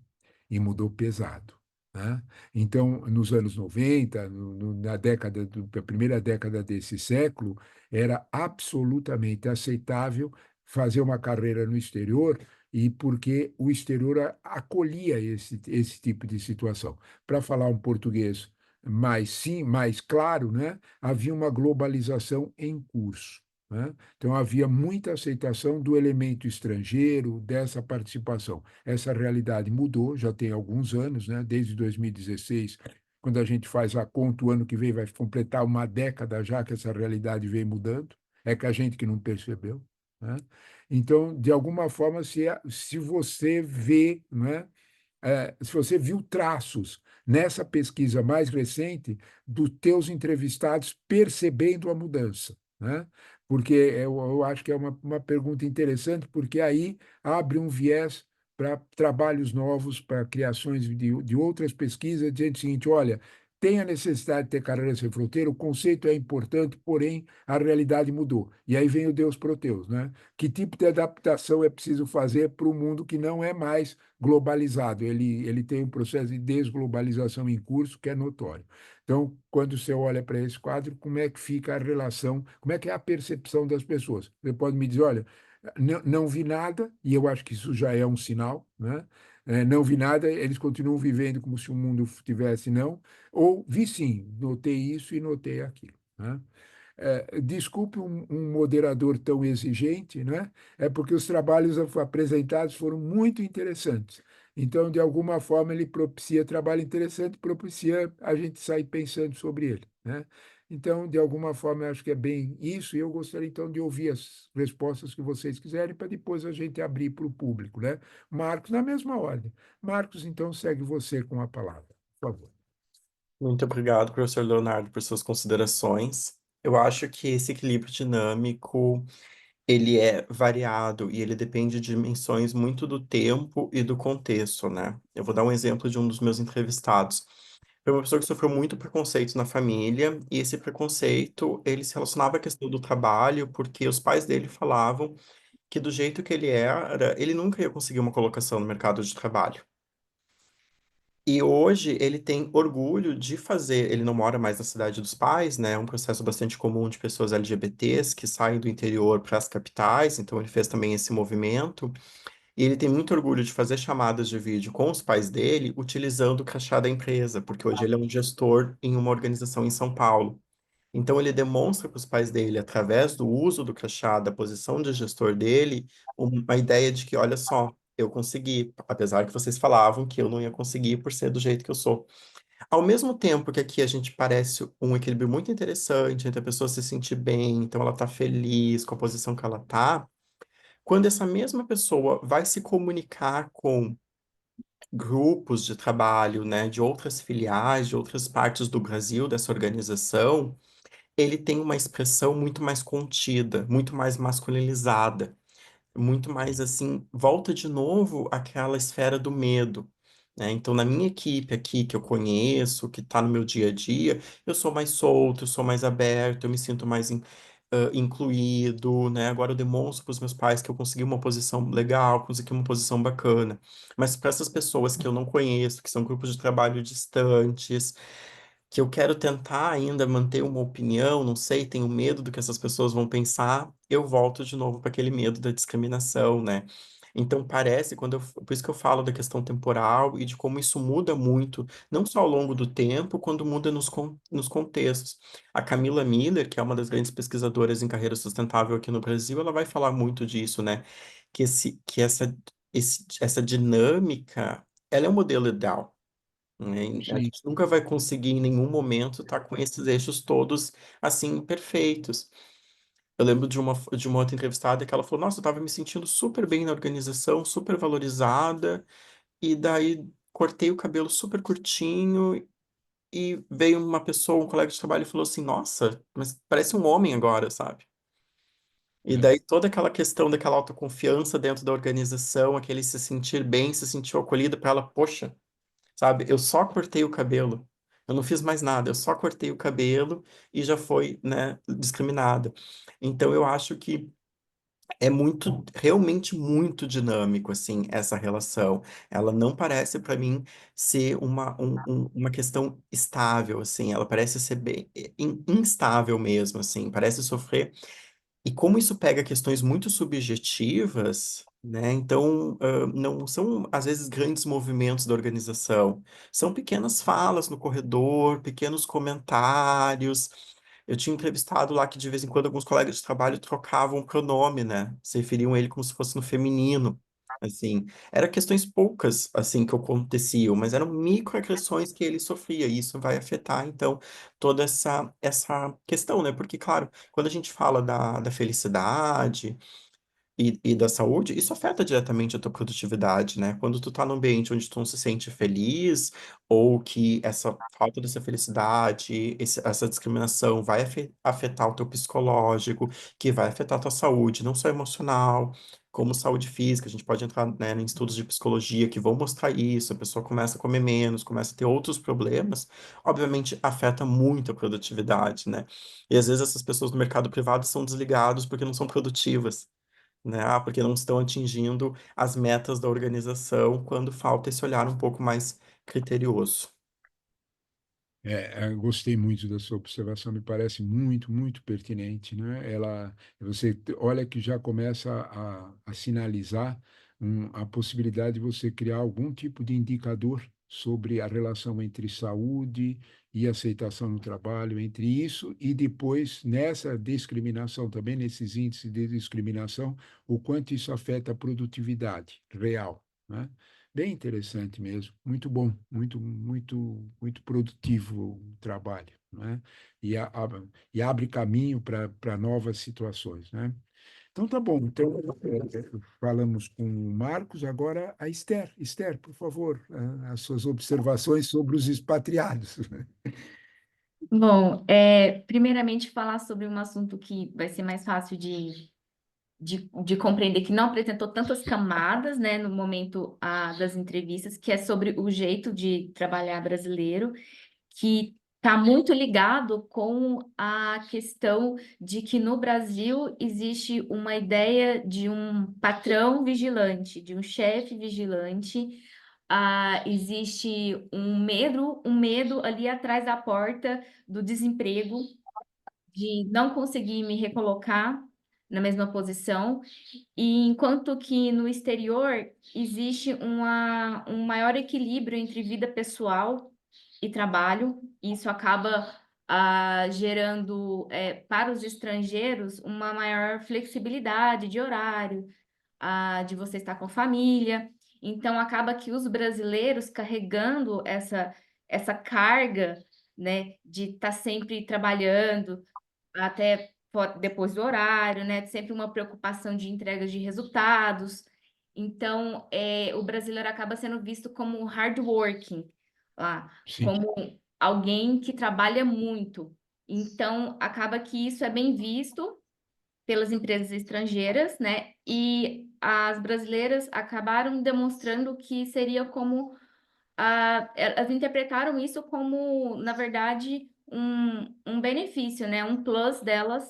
E mudou pesado, né? Então, nos anos 90, na a primeira década desse século, era absolutamente aceitável fazer uma carreira no exterior e porque o exterior acolhia esse tipo de situação. Para falar um português mais sim, mais claro, né? Havia uma globalização em curso, né? Então havia muita aceitação do elemento estrangeiro, dessa participação. Essa realidade mudou, já tem alguns anos, né? Desde 2016, quando a gente faz a conta, o ano que vem vai completar uma década já que essa realidade vem mudando, é que a gente que não percebeu, né? Então, de alguma forma, se você vê, né, se você viu traços nessa pesquisa mais recente dos teus entrevistados percebendo a mudança, né? Porque eu acho que é uma pergunta interessante, porque aí abre um viés para trabalhos novos, para criações de outras pesquisas, dizendo o seguinte: olha, tem a necessidade de ter carreira sem fronteira, o conceito é importante, porém a realidade mudou. E aí vem o Deus Proteus, né? Que tipo de adaptação é preciso fazer para o mundo que não é mais globalizado? Ele tem um processo de desglobalização em curso que é notório. Então, quando você olha para esse quadro, como é que fica a relação, como é que é a percepção das pessoas? Você pode me dizer, olha, não vi nada, e eu acho que isso já é um sinal, né? Não vi nada, eles continuam vivendo como se o mundo tivesse não, ou vi sim, notei isso e notei aquilo, né? Desculpe um moderador tão exigente, né? É porque os trabalhos apresentados foram muito interessantes. Então, de alguma forma, ele propicia trabalho interessante, propicia a gente sair pensando sobre ele, né? Então, de alguma forma, eu acho que é bem isso, e eu gostaria então de ouvir as respostas que vocês quiserem, para depois a gente abrir para o público, né? Marcos, na mesma ordem. Marcos, então, segue você com a palavra, por favor. Muito obrigado, professor Leonardo, por suas considerações. Eu acho que esse equilíbrio dinâmico, ele é variado e ele depende de dimensões muito do tempo e do contexto, né? Eu vou dar um exemplo de um dos meus entrevistados. Foi uma pessoa que sofreu muito preconceito na família, e esse preconceito, ele se relacionava à questão do trabalho, porque os pais dele falavam que do jeito que ele era, ele nunca ia conseguir uma colocação no mercado de trabalho. E hoje ele tem orgulho de fazer, ele não mora mais na cidade dos pais, né? É um processo bastante comum de pessoas LGBTs que saem do interior para as capitais, então ele fez também esse movimento. E ele tem muito orgulho de fazer chamadas de vídeo com os pais dele, utilizando o crachá da empresa, porque hoje ele é um gestor em uma organização em São Paulo. Então, ele demonstra para os pais dele, através do uso do crachá, da posição de gestor dele, uma ideia de que, olha só, eu consegui, apesar que vocês falavam que eu não ia conseguir por ser do jeito que eu sou. Ao mesmo tempo que aqui a gente parece um equilíbrio muito interessante entre a pessoa se sentir bem, então ela tá feliz com a posição que ela tá, quando essa mesma pessoa vai se comunicar com grupos de trabalho, né, de outras filiais, de outras partes do Brasil, dessa organização, ele tem uma expressão muito mais contida, muito mais masculinizada, muito mais assim, volta de novo àquela esfera do medo, né? Então, na minha equipe aqui, que eu conheço, que está no meu dia a dia, eu sou mais solto, eu sou mais aberto, eu me sinto mais incluído, né? Agora eu demonstro para os meus pais que eu consegui uma posição legal, consegui uma posição bacana. Mas para essas pessoas que eu não conheço, que são grupos de trabalho distantes, que eu quero tentar ainda manter uma opinião, não sei, tenho medo do que essas pessoas vão pensar, eu volto de novo para aquele medo da discriminação, né? Então parece, por isso que eu falo da questão temporal e de como isso muda muito, não só ao longo do tempo, quando muda nos contextos. A Camila Miller, que é uma das grandes pesquisadoras em carreira sustentável aqui no Brasil, ela vai falar muito disso, né? Que essa dinâmica, ela é um modelo ideal, né? A Sim. gente nunca vai conseguir em nenhum momento estar com esses eixos todos assim perfeitos. Eu lembro de uma outra entrevistada que ela falou: Nossa, eu estava me sentindo super bem na organização, super valorizada, e daí cortei o cabelo super curtinho. E veio uma pessoa, um colega de trabalho, e falou assim: Nossa, mas parece um homem agora, sabe? E É. daí toda aquela questão daquela autoconfiança dentro da organização, aquele se sentir bem, se sentir acolhida para ela, poxa, sabe? Eu só cortei o cabelo. Eu não fiz mais nada, eu só cortei o cabelo e já foi, né, discriminada. Então eu acho que é muito, realmente muito dinâmico, assim, essa relação. Ela não parece para mim ser uma questão estável, assim. Ela parece ser bem instável mesmo, assim. Parece sofrer e como isso pega questões muito subjetivas, né? Então, não são, às vezes, grandes movimentos da organização. São pequenas falas no corredor, pequenos comentários. Eu tinha entrevistado lá que, de vez em quando, alguns colegas de trabalho trocavam o pronome, né? Se referiam a ele como se fosse no feminino. Assim, eram questões poucas, assim, que aconteciam, mas eram microagressões que ele sofria, e isso vai afetar, então, toda essa questão, né? Porque, claro, quando a gente fala da felicidade e da saúde, isso afeta diretamente a tua produtividade, né? Quando tu tá num ambiente onde tu não se sente feliz, ou que essa falta dessa felicidade, essa discriminação vai afetar o teu psicológico, que vai afetar a tua saúde, não só emocional, como saúde física. A gente pode entrar, né, em estudos de psicologia que vão mostrar isso, a pessoa começa a comer menos, começa a ter outros problemas, obviamente afeta muito a produtividade, né? E às vezes essas pessoas no mercado privado são desligadas porque não são produtivas, né? Ah, porque não estão atingindo as metas da organização quando falta esse olhar um pouco mais criterioso. Eu gostei muito da sua observação, me parece muito, muito pertinente, né? Olha que já começa a sinalizar a possibilidade de você criar algum tipo de indicador sobre a relação entre saúde e aceitação no trabalho, entre isso e depois nessa discriminação também, nesses índices de discriminação, o quanto isso afeta a produtividade real, né? Bem interessante mesmo, muito bom, muito, muito, muito produtivo o trabalho, né? E abre caminho para novas situações, né? Então tá bom, então falamos com o Marcos, agora a Esther. Esther, por favor, as suas observações sobre os expatriados. Bom, primeiramente falar sobre um assunto que vai ser mais fácil de compreender, que não apresentou tantas camadas, né, no momento das entrevistas, que é sobre o jeito de trabalhar brasileiro, que está muito ligado com a questão de que no Brasil existe uma ideia de um patrão vigilante, de um chefe vigilante. Existe um medo ali atrás da porta do desemprego, de não conseguir me recolocar na mesma posição, e enquanto que no exterior existe um maior equilíbrio entre vida pessoal e trabalho, e isso acaba gerando para os estrangeiros uma maior flexibilidade de horário, de você estar com a família. Então, acaba que os brasileiros carregando essa carga, né, de estar sempre trabalhando até depois do horário, né? Sempre uma preocupação de entrega de resultados. Então, o brasileiro acaba sendo visto como hardworking lá, Sim, como alguém que trabalha muito. Então, acaba que isso é bem visto pelas empresas estrangeiras, né? E as brasileiras acabaram demonstrando que seria como elas interpretaram isso como, na verdade, um benefício, né? Um plus delas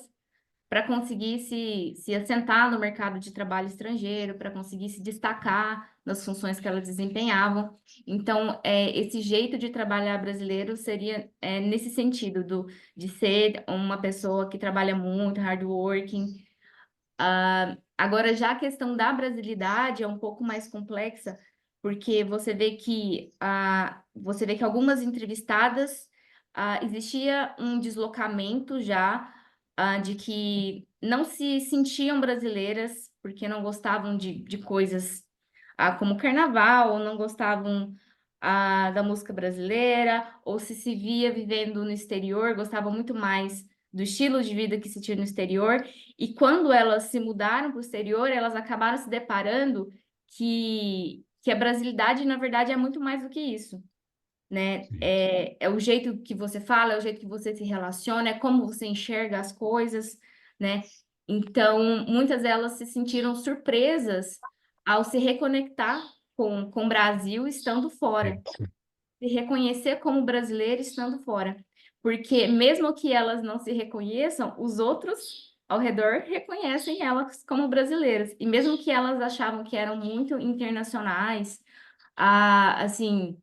para conseguir se assentar no mercado de trabalho estrangeiro, para conseguir se destacar nas funções que elas desempenhavam. Então, esse jeito de trabalhar brasileiro seria nesse sentido de ser uma pessoa que trabalha muito, hardworking. Agora, já a questão da brasilidade é um pouco mais complexa, porque você vê que algumas entrevistadas existia um deslocamento já de que não se sentiam brasileiras porque não gostavam de coisas como carnaval, ou não gostavam da música brasileira, ou se via vivendo no exterior, gostavam muito mais do estilo de vida que se tinha no exterior. E quando elas se mudaram para o exterior, elas acabaram se deparando que a brasilidade, na verdade, é muito mais do que isso, né? sim. É o jeito que você fala, é o jeito que você se relaciona, é como você enxerga as coisas, né? Então, muitas delas se sentiram surpresas ao se reconectar com o Brasil estando fora, Sim. se reconhecer como brasileira estando fora. Porque mesmo que elas não se reconheçam, os outros ao redor reconhecem elas como brasileiras. E mesmo que elas achavam que eram muito internacionais, assim,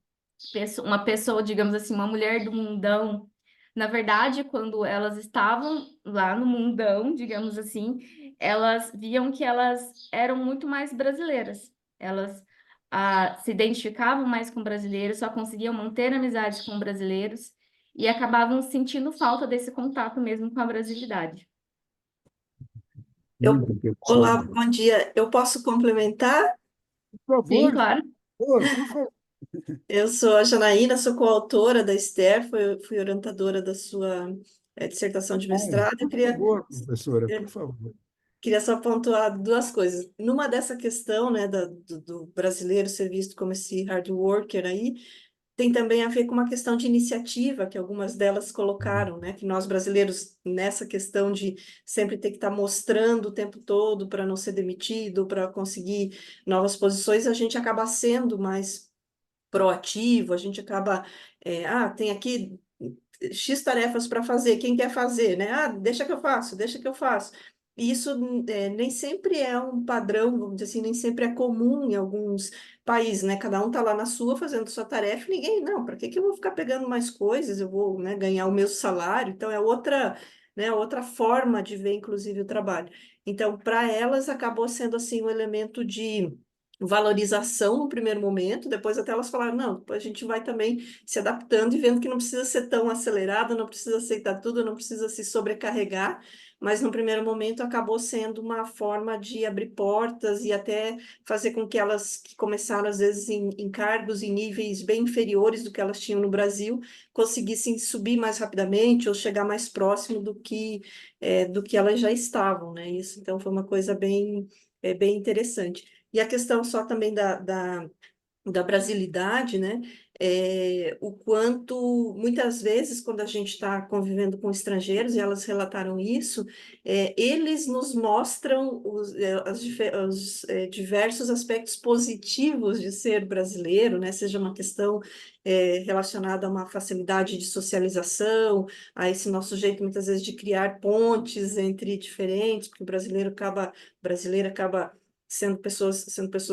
uma pessoa, digamos assim, uma mulher do mundão, na verdade, quando elas estavam lá no mundão, digamos assim, elas viam que elas eram muito mais brasileiras. Elas se identificavam mais com brasileiros, só conseguiam manter amizades com brasileiros e acabavam sentindo falta desse contato mesmo com a brasilidade. Muito Olá, interessante. bom dia. Eu posso complementar? Por Sim, favor, claro. por favor. Eu sou a Janaína, sou coautora da Esther, fui orientadora da sua dissertação de Ai, mestrado. Eu por favor, professora, por favor. queria só pontuar duas coisas. Numa dessa questão, né, do brasileiro ser visto como esse hard worker aí, tem também a ver com uma questão de iniciativa que algumas delas colocaram, né? Que nós brasileiros, nessa questão de sempre ter que estar mostrando o tempo todo para não ser demitido, para conseguir novas posições, a gente acaba sendo mais proativo, a gente acaba, tem aqui X tarefas para fazer, quem quer fazer, né? Ah, deixa que eu faço, deixa que eu faço. E isso nem sempre é um padrão, vamos dizer assim, nem sempre é comum em alguns países, né? Cada um está lá na sua fazendo sua tarefa, e ninguém, não, para que que eu vou ficar pegando mais coisas? Eu vou, né, ganhar o meu salário. Então, é outra, né, outra forma de ver, inclusive, o trabalho. Então, para elas, acabou sendo, assim, um elemento de valorização no primeiro momento, depois até elas falaram, não, depois a gente vai também se adaptando e vendo que não precisa ser tão acelerado, não precisa aceitar tudo, não precisa se sobrecarregar, mas no primeiro momento acabou sendo uma forma de abrir portas e até fazer com que elas, que começaram às vezes em cargos em níveis bem inferiores do que elas tinham no Brasil, conseguissem subir mais rapidamente ou chegar mais próximo do que elas já estavam, né? Isso então foi uma coisa bem interessante. E a questão só também da brasilidade, né? O quanto, muitas vezes, quando a gente está convivendo com estrangeiros, e elas relataram isso, eles nos mostram os diversos aspectos positivos de ser brasileiro, né? Seja uma questão relacionada a uma facilidade de socialização, a esse nosso jeito, muitas vezes, de criar pontes entre diferentes, porque o brasileiro acaba sendo pessoas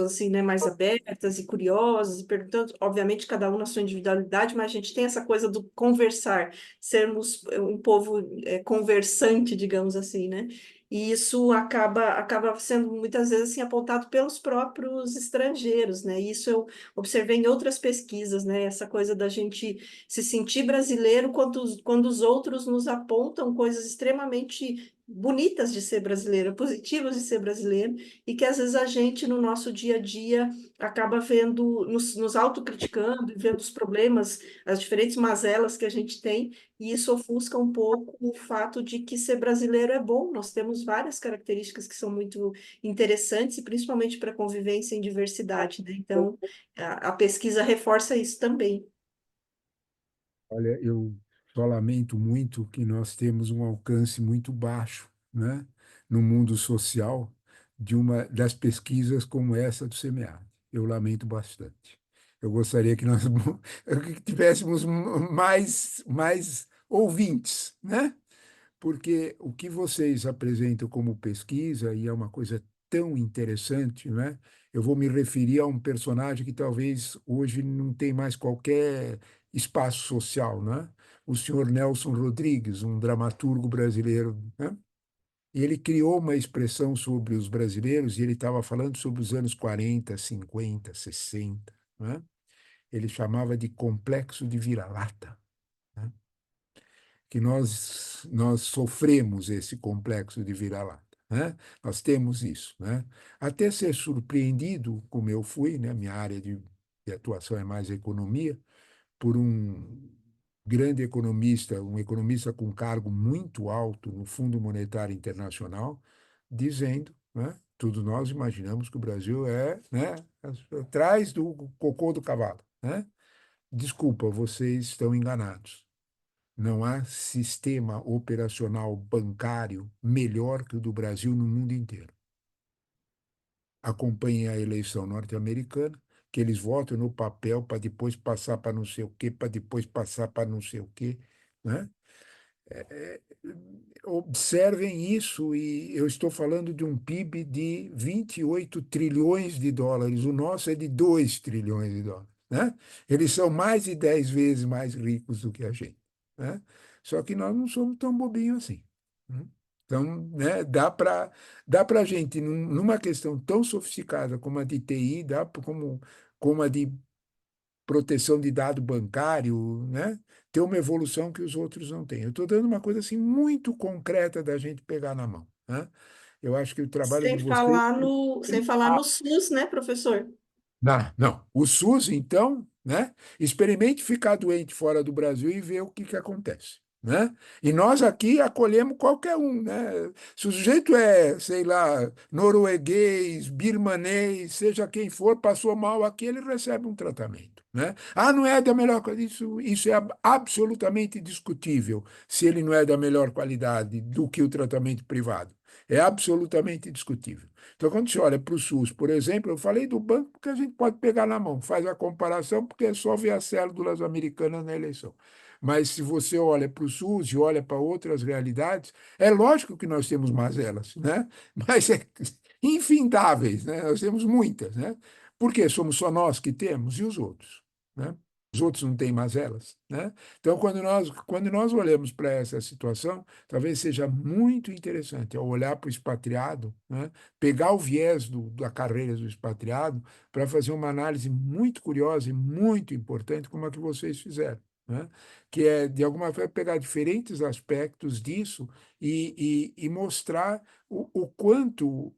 assim, né, mais abertas e curiosas, e perguntando, obviamente, cada um na sua individualidade, mas a gente tem essa coisa do conversar, sermos um povo conversante, digamos assim, né? E isso acaba sendo muitas vezes assim, apontado pelos próprios estrangeiros, né? E isso eu observei em outras pesquisas, né? Essa coisa da gente se sentir brasileiro quando os outros nos apontam coisas extremamente bonitas de ser brasileiro, positivas de ser brasileiro, e que às vezes a gente, no nosso dia a dia, acaba vendo, nos autocriticando, e vendo os problemas, as diferentes mazelas que a gente tem, e isso ofusca um pouco o fato de que ser brasileiro é bom. Nós temos várias características que são muito interessantes, e principalmente para convivência em diversidade, né? Então, a pesquisa reforça isso também. Olha, eu só lamento muito que nós temos um alcance muito baixo, né, no mundo social de uma das pesquisas como essa do SEMEAD. Eu lamento bastante. Eu gostaria que nós que tivéssemos mais ouvintes, né? Porque o que vocês apresentam como pesquisa, e é uma coisa tão interessante, né? Eu vou me referir a um personagem que talvez hoje não tem mais qualquer espaço social, né? O senhor Nelson Rodrigues, um dramaturgo brasileiro, né? E ele criou uma expressão sobre os brasileiros, e ele estava falando sobre os anos 40, 50, 60, né? Ele chamava de complexo de vira-lata, né? Que nós sofremos esse complexo de vira-lata, né? Nós temos isso, né? Até ser surpreendido, como eu fui, né? Minha área de atuação é mais economia, por um grande economista, um economista com cargo muito alto no Fundo Monetário Internacional, dizendo, né? Tudo nós imaginamos que o Brasil é, né? Atrás do cocô do cavalo, né? Desculpa, vocês estão enganados. Não há sistema operacional bancário melhor que o do Brasil no mundo inteiro. Acompanhem a eleição norte-americana, que eles votam no papel para depois passar para não sei o quê, para depois passar para não sei o quê, né? É, observem isso, e eu estou falando de um PIB de 28 trilhões de dólares, o nosso é de 2 trilhões de dólares, né? Eles são mais de 10 vezes mais ricos do que a gente, né? Só que nós não somos tão bobinhos assim, né? Então, né, dá para a gente, numa questão tão sofisticada como a de TI, como a de proteção de dado bancário, né? Ter uma evolução que os outros não têm. Eu estou dando uma coisa assim muito concreta da gente pegar na mão, né? Eu acho que o trabalho de vocês. Sem falar no SUS, né, professor? Não, não. O SUS, então, né? Experimente ficar doente fora do Brasil e ver o que acontece, né? E nós aqui acolhemos qualquer um, né? Se o sujeito é, sei lá, norueguês, birmanês, seja quem for, passou mal aqui, ele recebe um tratamento, né? Ah, não é da melhor qualidade. Isso é absolutamente discutível, se ele não é da melhor qualidade do que o tratamento privado. É absolutamente discutível. Então, quando você olha para o SUS, por exemplo, eu falei do banco porque a gente pode pegar na mão, faz a comparação, porque é só ver as cédulas americanas na eleição. Mas se você olha para o SUS e olha para outras realidades, é lógico que nós temos mazelas, né? Mas é infindáveis, né? Nós temos muitas, né? Porque somos só nós que temos e os outros, né? Os outros não têm mazelas, né? Então, quando nós olhamos para essa situação, talvez seja muito interessante, ao olhar para o expatriado, né? Pegar o viés da carreira do expatriado para fazer uma análise muito curiosa e muito importante, como a que vocês fizeram, né? Que é, de alguma forma, pegar diferentes aspectos disso e mostrar o quanto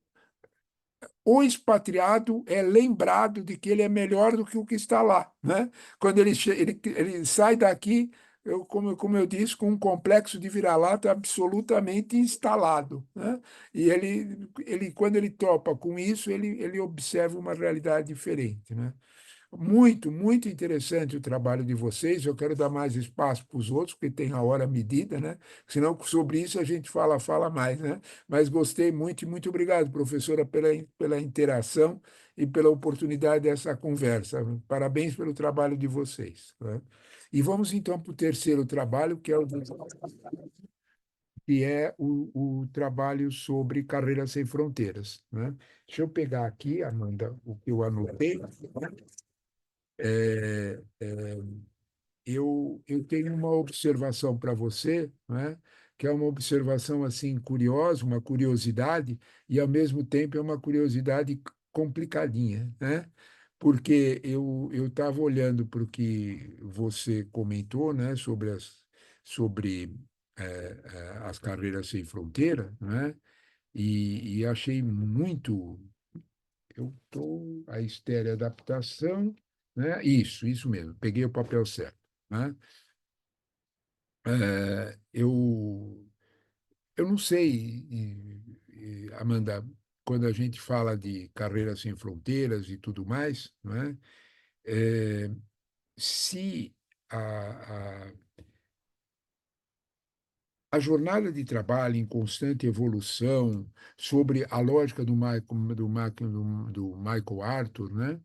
o expatriado é lembrado de que ele é melhor do que o que está lá, né? Quando ele sai daqui, como eu disse, com um complexo de vira-lata absolutamente instalado, né? E quando ele topa com isso, ele observa uma realidade diferente, né? Muito, muito interessante o trabalho de vocês. Eu quero dar mais espaço para os outros, porque tem a hora medida, né? Senão, sobre isso a gente fala mais, né? Mas gostei muito e muito obrigado, professora, pela interação e pela oportunidade dessa conversa. Parabéns pelo trabalho de vocês, né? E vamos então para o terceiro trabalho, que é o trabalho sobre Carreiras Sem Fronteiras, né? Deixa eu pegar aqui, Amanda, o que eu anotei. É, eu tenho uma observação para você, né? Que é uma observação assim curiosa, uma curiosidade, e ao mesmo tempo é uma curiosidade complicadinha, né? Porque eu estava olhando para o que você comentou, né? Sobre as carreiras sem fronteira, né? E achei muito. Eu estou a estéreo adaptação, né? Isso mesmo, peguei o papel certo, né? Eu não sei, Amanda, quando a gente fala de carreiras sem fronteiras e tudo mais, não é? É, se a jornada de trabalho em constante evolução, sobre a lógica do Michael Arthur, né?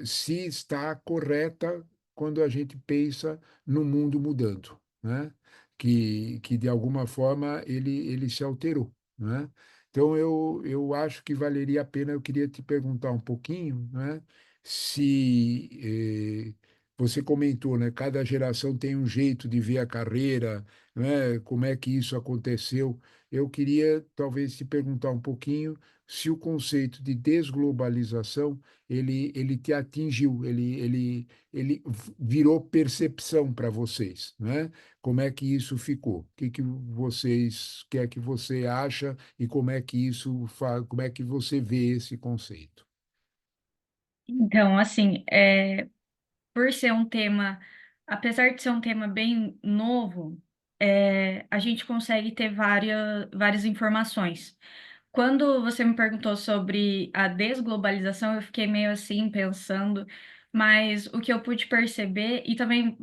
Se está correta quando a gente pensa no mundo mudando, né? Que de alguma forma ele se alterou, né? Então eu acho que valeria a pena, eu queria te perguntar um pouquinho, né? Se você comentou, né? Cada geração tem um jeito de ver a carreira, né? Como é que isso aconteceu? Eu queria talvez te perguntar um pouquinho se o conceito de desglobalização ele te atingiu, ele virou percepção para vocês, né? Como é que isso ficou? O que que vocês, que é que você acha e como é que como é que você vê esse conceito? Então, assim, por ser um tema, apesar de ser um tema bem novo, a gente consegue ter várias informações. Quando você me perguntou sobre a desglobalização, eu fiquei meio assim pensando, mas o que eu pude perceber, e também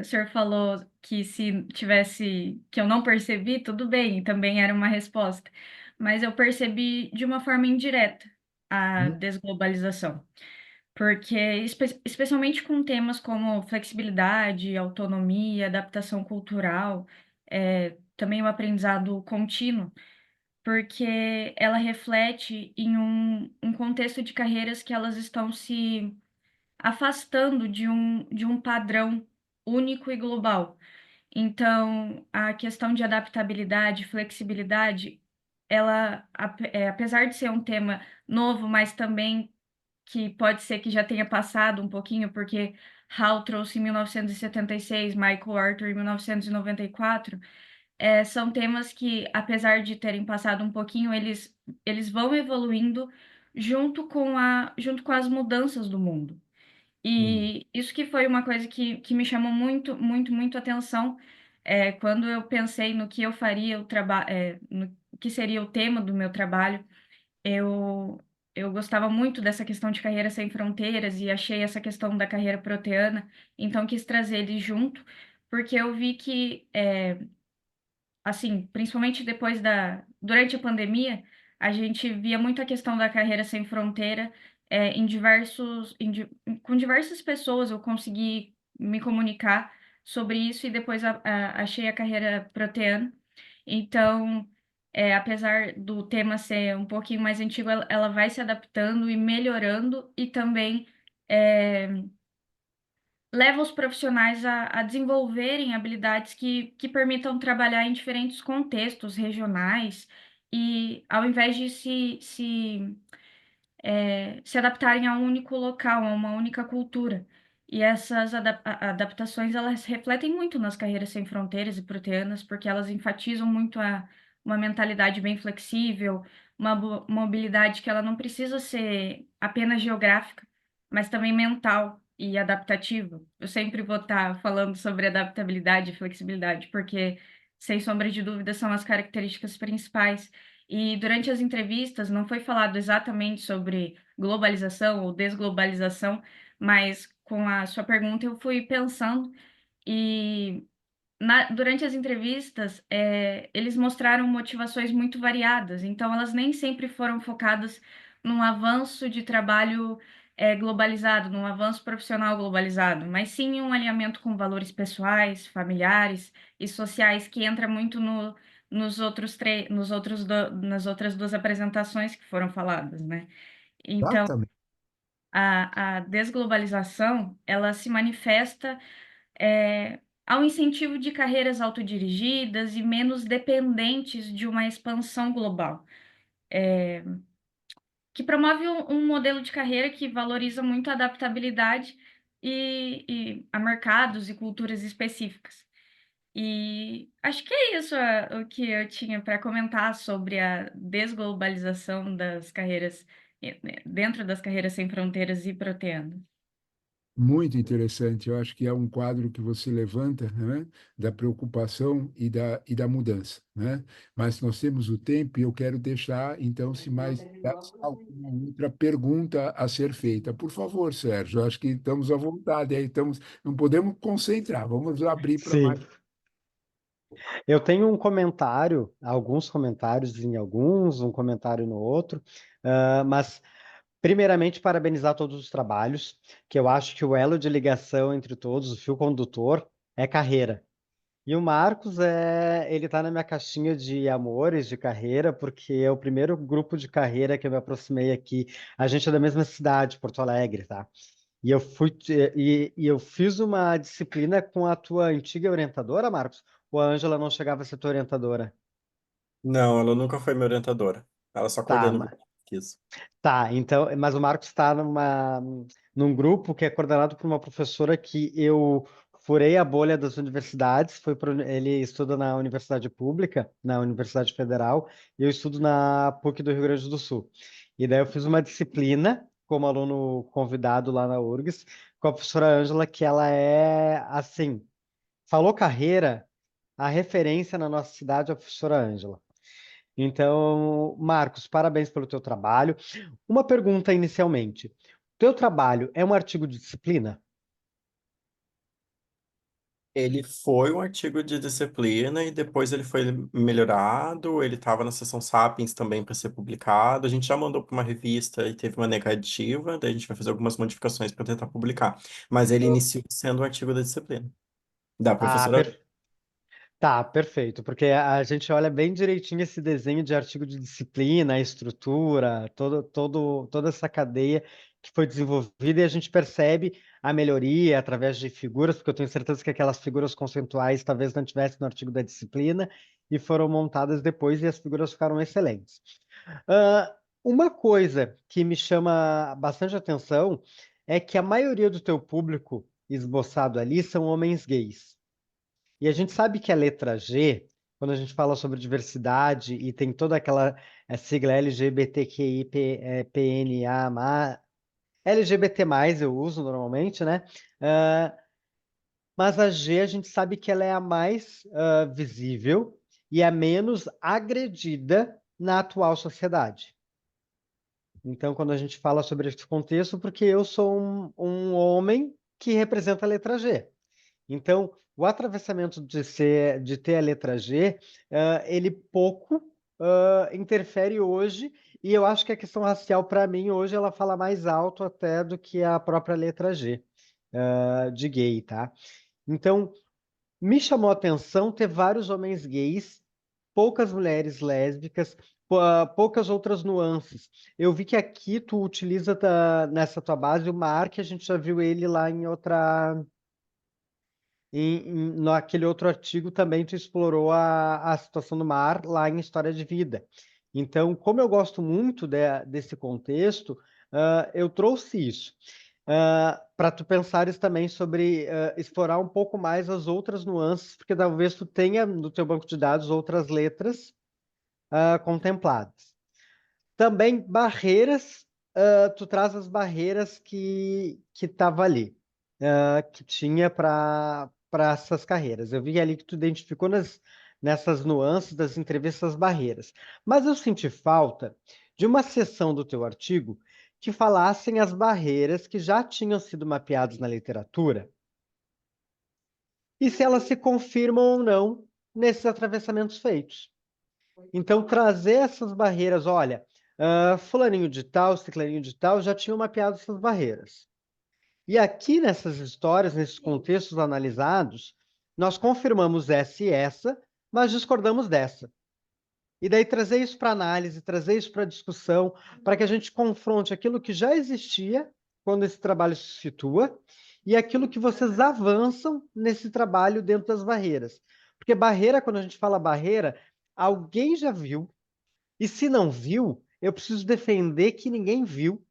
o senhor falou que se tivesse, que eu não percebi, tudo bem, também era uma resposta, mas eu percebi de uma forma indireta a Hum? desglobalização. Porque, especialmente com temas como flexibilidade, autonomia, adaptação cultural, também o aprendizado contínuo, porque ela reflete em um contexto de carreiras que elas estão se afastando de um padrão único e global. Então, a questão de adaptabilidade, flexibilidade, apesar de ser um tema novo, mas também que pode ser que já tenha passado um pouquinho, porque Hall trouxe em 1976, Michael Arthur em 1994, são temas que, apesar de terem passado um pouquinho, eles vão evoluindo junto com as mudanças do mundo. Hum. E isso que foi uma coisa que me chamou muito, muito, muito atenção, quando eu pensei no que eu faria, no que seria o tema do meu trabalho. Eu gostava muito dessa questão de carreira sem fronteiras e achei essa questão da carreira proteana, então quis trazer eles junto, porque eu vi que, assim, principalmente durante a pandemia, a gente via muito a questão da carreira sem fronteira, com diversas pessoas eu consegui me comunicar sobre isso e depois achei a carreira proteana. Então, apesar do tema ser um pouquinho mais antigo, ela vai se adaptando e melhorando e também é, leva os profissionais a desenvolverem habilidades que permitam trabalhar em diferentes contextos regionais e ao invés de se adaptarem a um único local, a uma única cultura. E essas adaptações, elas refletem muito nas carreiras sem fronteiras e proteanas, porque elas enfatizam muito uma mentalidade bem flexível, uma mobilidade que ela não precisa ser apenas geográfica, mas também mental e adaptativa. Eu sempre vou estar falando sobre adaptabilidade e flexibilidade, porque, sem sombra de dúvida, são as características principais. E durante as entrevistas não foi falado exatamente sobre globalização ou desglobalização, mas com a sua pergunta eu fui pensando e durante as entrevistas, eles mostraram motivações muito variadas, então elas nem sempre foram focadas num avanço de trabalho globalizado, num avanço profissional globalizado, mas sim em um alinhamento com valores pessoais, familiares e sociais, que entra muito nas outras duas apresentações que foram faladas, né? Então, Exatamente. a desglobalização, ela se manifesta ao incentivo de carreiras autodirigidas e menos dependentes de uma expansão global, que promove um modelo de carreira que valoriza muito a adaptabilidade e a mercados e culturas específicas. E acho que é isso o que eu tinha para comentar sobre a desglobalização das carreiras, dentro das carreiras sem fronteiras e Proteano. Muito interessante. Eu acho que é um quadro que você levanta, né, da preocupação e da mudança, né? Mas nós temos o tempo e eu quero deixar, então, se mais alguma outra pergunta a ser feita. Por favor, Sérgio, eu acho que estamos à vontade, aí estamos, não podemos concentrar, vamos abrir para Sim. mais. Eu tenho um comentário, alguns comentários em alguns, um comentário no outro, mas primeiramente parabenizar todos os trabalhos, que eu acho que o elo de ligação entre todos, o fio condutor, é carreira. E o Marcos ele tá na minha caixinha de amores de carreira, porque é o primeiro grupo de carreira que eu me aproximei aqui. A gente é da mesma cidade, Porto Alegre, tá? E eu fiz uma disciplina com a tua antiga orientadora, Marcos? Ou a Ângela não chegava a ser tua orientadora? Não, ela nunca foi minha orientadora. Ela só Tá, coordena o grupo de pesquisa. tá, então, mas o Marcos está num grupo que é coordenado por uma professora que eu furei a bolha das universidades, ele estuda na Universidade Pública, na Universidade Federal, e eu estudo na PUC do Rio Grande do Sul. E daí eu fiz uma disciplina como aluno convidado lá na URGS, com a professora Ângela, que ela é, assim, falou carreira, a referência na nossa cidade é a professora Ângela. Então, Marcos, parabéns pelo teu trabalho. Uma pergunta inicialmente. Teu trabalho é um artigo de disciplina? Ele foi um artigo de disciplina e depois ele foi melhorado. Ele estava na seção Sapiens também para ser publicado. A gente já mandou para uma revista e teve uma negativa. Daí a gente vai fazer algumas modificações para tentar publicar. Mas ele iniciou sendo um artigo da disciplina, da Ah, professora. tá, perfeito, porque a gente olha bem direitinho esse desenho de artigo de disciplina, a estrutura, toda essa cadeia que foi desenvolvida e a gente percebe a melhoria através de figuras, porque eu tenho certeza que aquelas figuras conceituais talvez não tivessem no artigo da disciplina e foram montadas depois e as figuras ficaram excelentes. Ah, uma coisa que me chama bastante atenção é que a maioria do teu público esboçado ali são homens gays. E a gente sabe que a letra G, quando a gente fala sobre diversidade e tem toda aquela sigla LGBTQI, PNA, LGBT+, eu uso normalmente, né? Ah, mas a G, a gente sabe que ela é a mais visível e a menos agredida na atual sociedade. Então, quando a gente fala sobre esse contexto, porque eu sou um homem que representa a letra G. Então, o atravessamento de ter a letra G, ele pouco interfere hoje, e eu acho que a questão racial, para mim, hoje, ela fala mais alto até do que a própria letra G, de gay, tá? Então, me chamou a atenção ter vários homens gays, poucas mulheres lésbicas, poucas outras nuances. Eu vi que aqui tu utiliza nessa tua base o mar, que a gente já viu ele lá em outra naquele outro artigo também tu explorou a situação do mar lá em História de Vida. Então, como eu gosto muito desse contexto, eu trouxe isso. Para tu pensares também sobre explorar um pouco mais as outras nuances, porque talvez tu tenha no teu banco de dados outras letras contempladas. Também barreiras, tu traz as barreiras que estava ali, que tinha para essas carreiras. Eu vi ali que tu identificou nessas nuances das entrevistas as barreiras. Mas eu senti falta de uma seção do teu artigo que falassem as barreiras que já tinham sido mapeadas na literatura e se elas se confirmam ou não nesses atravessamentos feitos. Então, trazer essas barreiras, olha, fulaninho de tal, ciclaninho de tal, já tinham mapeado essas barreiras. E aqui nessas histórias, nesses contextos analisados, nós confirmamos essa e essa, mas discordamos dessa. E daí trazer isso para análise, trazer isso para discussão, para que a gente confronte aquilo que já existia quando esse trabalho se situa e aquilo que vocês avançam nesse trabalho dentro das barreiras. Porque barreira, quando a gente fala barreira, alguém já viu, e se não viu, eu preciso defender que ninguém viu,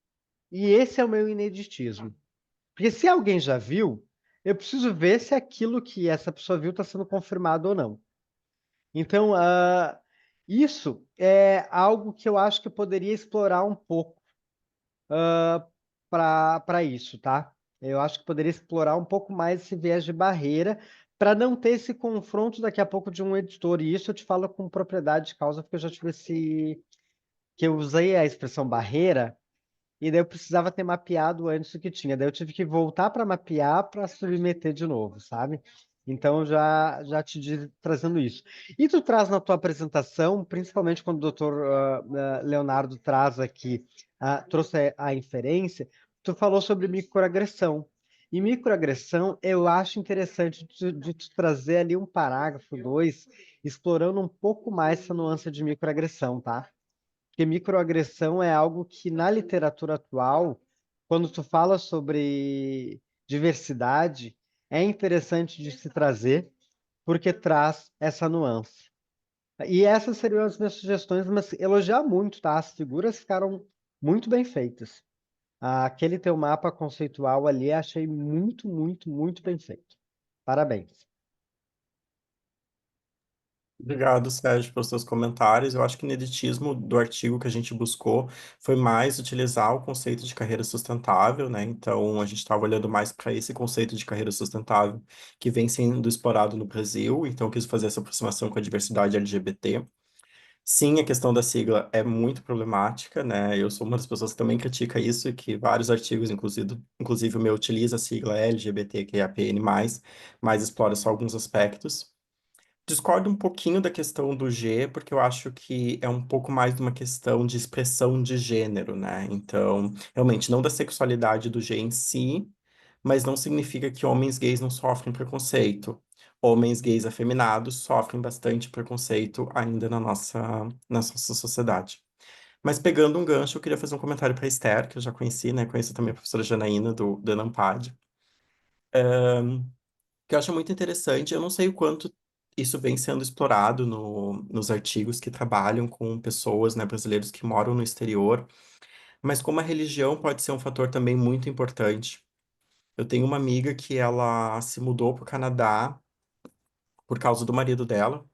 e esse é o meu ineditismo. Porque se alguém já viu, eu preciso ver se aquilo que essa pessoa viu está sendo confirmado ou não. Então, isso é algo que eu acho que eu poderia explorar um pouco para isso, tá? Eu acho que poderia explorar um pouco mais esse viés de barreira para não ter esse confronto daqui a pouco de um editor. E isso eu te falo com propriedade de causa, porque eu já tive que eu usei a expressão barreira e daí eu precisava ter mapeado antes o que tinha. Daí eu tive que voltar para mapear para submeter de novo, sabe? Então já te trazendo isso. E tu traz na tua apresentação, principalmente quando o doutor Leonardo traz aqui, trouxe a inferência, tu falou sobre microagressão. E microagressão, eu acho interessante de tu trazer ali um parágrafo, 2, explorando um pouco mais essa nuance de microagressão, tá? Porque microagressão é algo que na literatura atual, quando tu fala sobre diversidade, é interessante de se trazer, porque traz essa nuance. E essas seriam as minhas sugestões, mas elogiar muito, tá? As figuras ficaram muito bem feitas. Aquele teu mapa conceitual ali, achei muito, muito, muito bem feito. Parabéns. Obrigado, Sérgio, pelos seus comentários. Eu acho que no editismo do artigo que a gente buscou foi mais utilizar o conceito de carreira sustentável, né? Então, a gente estava olhando mais para esse conceito de carreira sustentável que vem sendo explorado no Brasil, então quis fazer essa aproximação com a diversidade LGBT. Sim, a questão da sigla é muito problemática, né? Eu sou uma das pessoas que também critica isso, e que vários artigos, inclusive o meu, utiliza a sigla LGBTQIAPN+, mas explora só alguns aspectos. Discordo um pouquinho da questão do G, porque eu acho que é um pouco mais de uma questão de expressão de gênero, né? Então, realmente, não da sexualidade do G em si, mas não significa que homens gays não sofrem preconceito. Homens gays afeminados sofrem bastante preconceito ainda na nossa sociedade. Mas pegando um gancho, eu queria fazer um comentário para Esther, que eu já conheci, né? Conheço também a professora Janaína do ENAMPAD, que eu acho muito interessante. Eu não sei o quanto isso vem sendo explorado nos artigos que trabalham com pessoas, né, brasileiros que moram no exterior, mas como a religião pode ser um fator também muito importante. Eu tenho uma amiga que ela se mudou para o Canadá por causa do marido dela,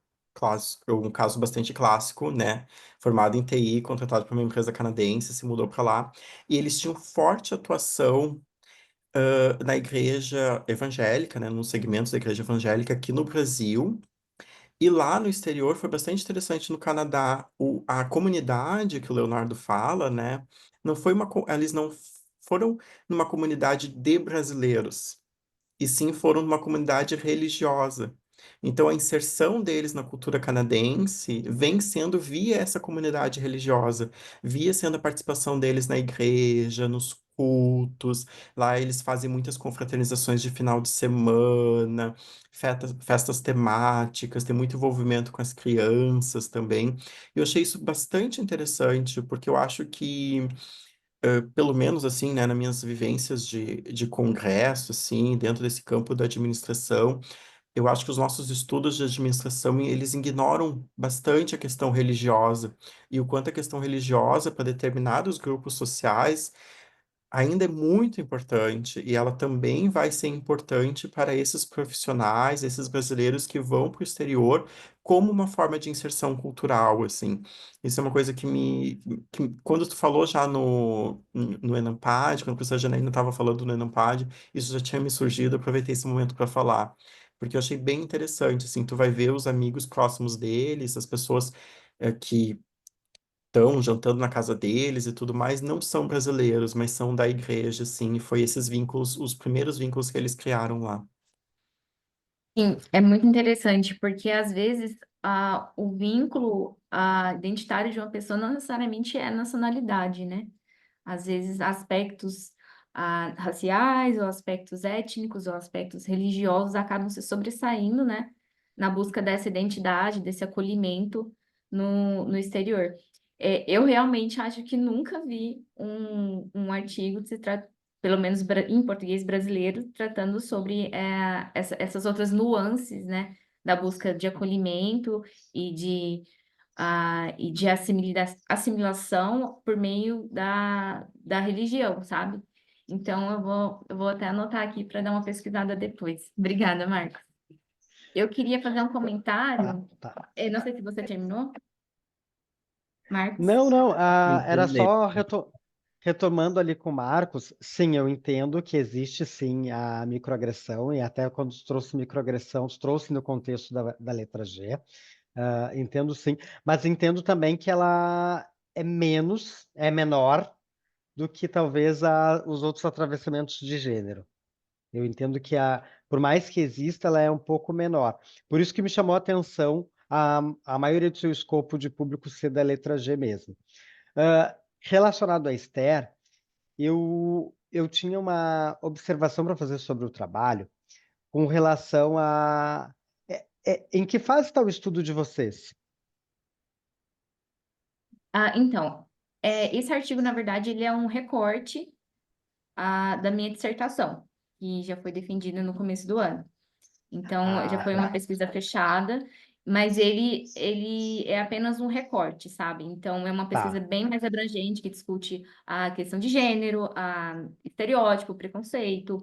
um caso bastante clássico, né? Formado em TI, contratado por uma empresa canadense, se mudou para lá, e eles tinham forte atuação na igreja evangélica, né, nos segmentos da igreja evangélica aqui no Brasil. E lá no exterior foi bastante interessante no Canadá. A comunidade que o Leonardo fala, né, não foi eles não foram numa comunidade de brasileiros, e sim foram numa comunidade religiosa. Então, a inserção deles na cultura canadense vem sendo via essa comunidade religiosa, via sendo a participação deles na igreja, nos cultos. Lá eles fazem muitas confraternizações de final de semana, festas temáticas, tem muito envolvimento com as crianças também. Eu achei isso bastante interessante, porque eu acho que pelo menos assim, né, nas minhas vivências de congresso, assim, dentro desse campo da administração, eu acho que os nossos estudos de administração, eles ignoram bastante a questão religiosa, e o quanto a questão religiosa para determinados grupos sociais ainda é muito importante, e ela também vai ser importante para esses profissionais, esses brasileiros que vão para o exterior, como uma forma de inserção cultural, assim. Isso é uma coisa quando tu falou já no Enampad, quando a professora Janaína estava falando no Enampad, isso já tinha me surgido, eu aproveitei esse momento para falar, porque eu achei bem interessante, assim, tu vai ver os amigos próximos deles, as pessoas que estão jantando na casa deles e tudo mais, não são brasileiros, mas são da igreja, assim, e foi esses vínculos, os primeiros vínculos que eles criaram lá. Sim, é muito interessante, porque às vezes o vínculo identitário de uma pessoa não necessariamente é a nacionalidade, né? Às vezes aspectos raciais, ou aspectos étnicos, ou aspectos religiosos acabam se sobressaindo, né? Na busca dessa identidade, desse acolhimento no exterior. Eu realmente acho que nunca vi um artigo que se trata, pelo menos em português brasileiro, tratando sobre essas outras nuances, né? Da busca de acolhimento e de assimilação por meio da religião, sabe? Então, eu vou até anotar aqui para dar uma pesquisada depois. Obrigada, Marcos. Eu queria fazer um comentário. Tá. Não sei se você terminou, Marcos. Não, Sim, era terminei. só retomando ali com o Marcos. Sim, eu entendo que existe sim a microagressão, e até quando tu trouxe microagressão, tu trouxe no contexto da letra G. Entendo sim, mas entendo também que ela é menor do que talvez os outros atravessamentos de gênero. Eu entendo que por mais que exista, ela é um pouco menor. Por isso que me chamou a atenção a maioria do seu escopo de público ser da letra G mesmo. Relacionado à Esther, eu tinha uma observação para fazer sobre o trabalho com relação a... em que fase está o estudo de vocês? Então, esse artigo, na verdade, ele é um recorte da minha dissertação, que já foi defendida no começo do ano. Então, já foi uma pesquisa fechada, mas ele é apenas um recorte, sabe? Então, é uma pesquisa Tá. bem mais abrangente, que discute a questão de gênero, a estereótipo, preconceito,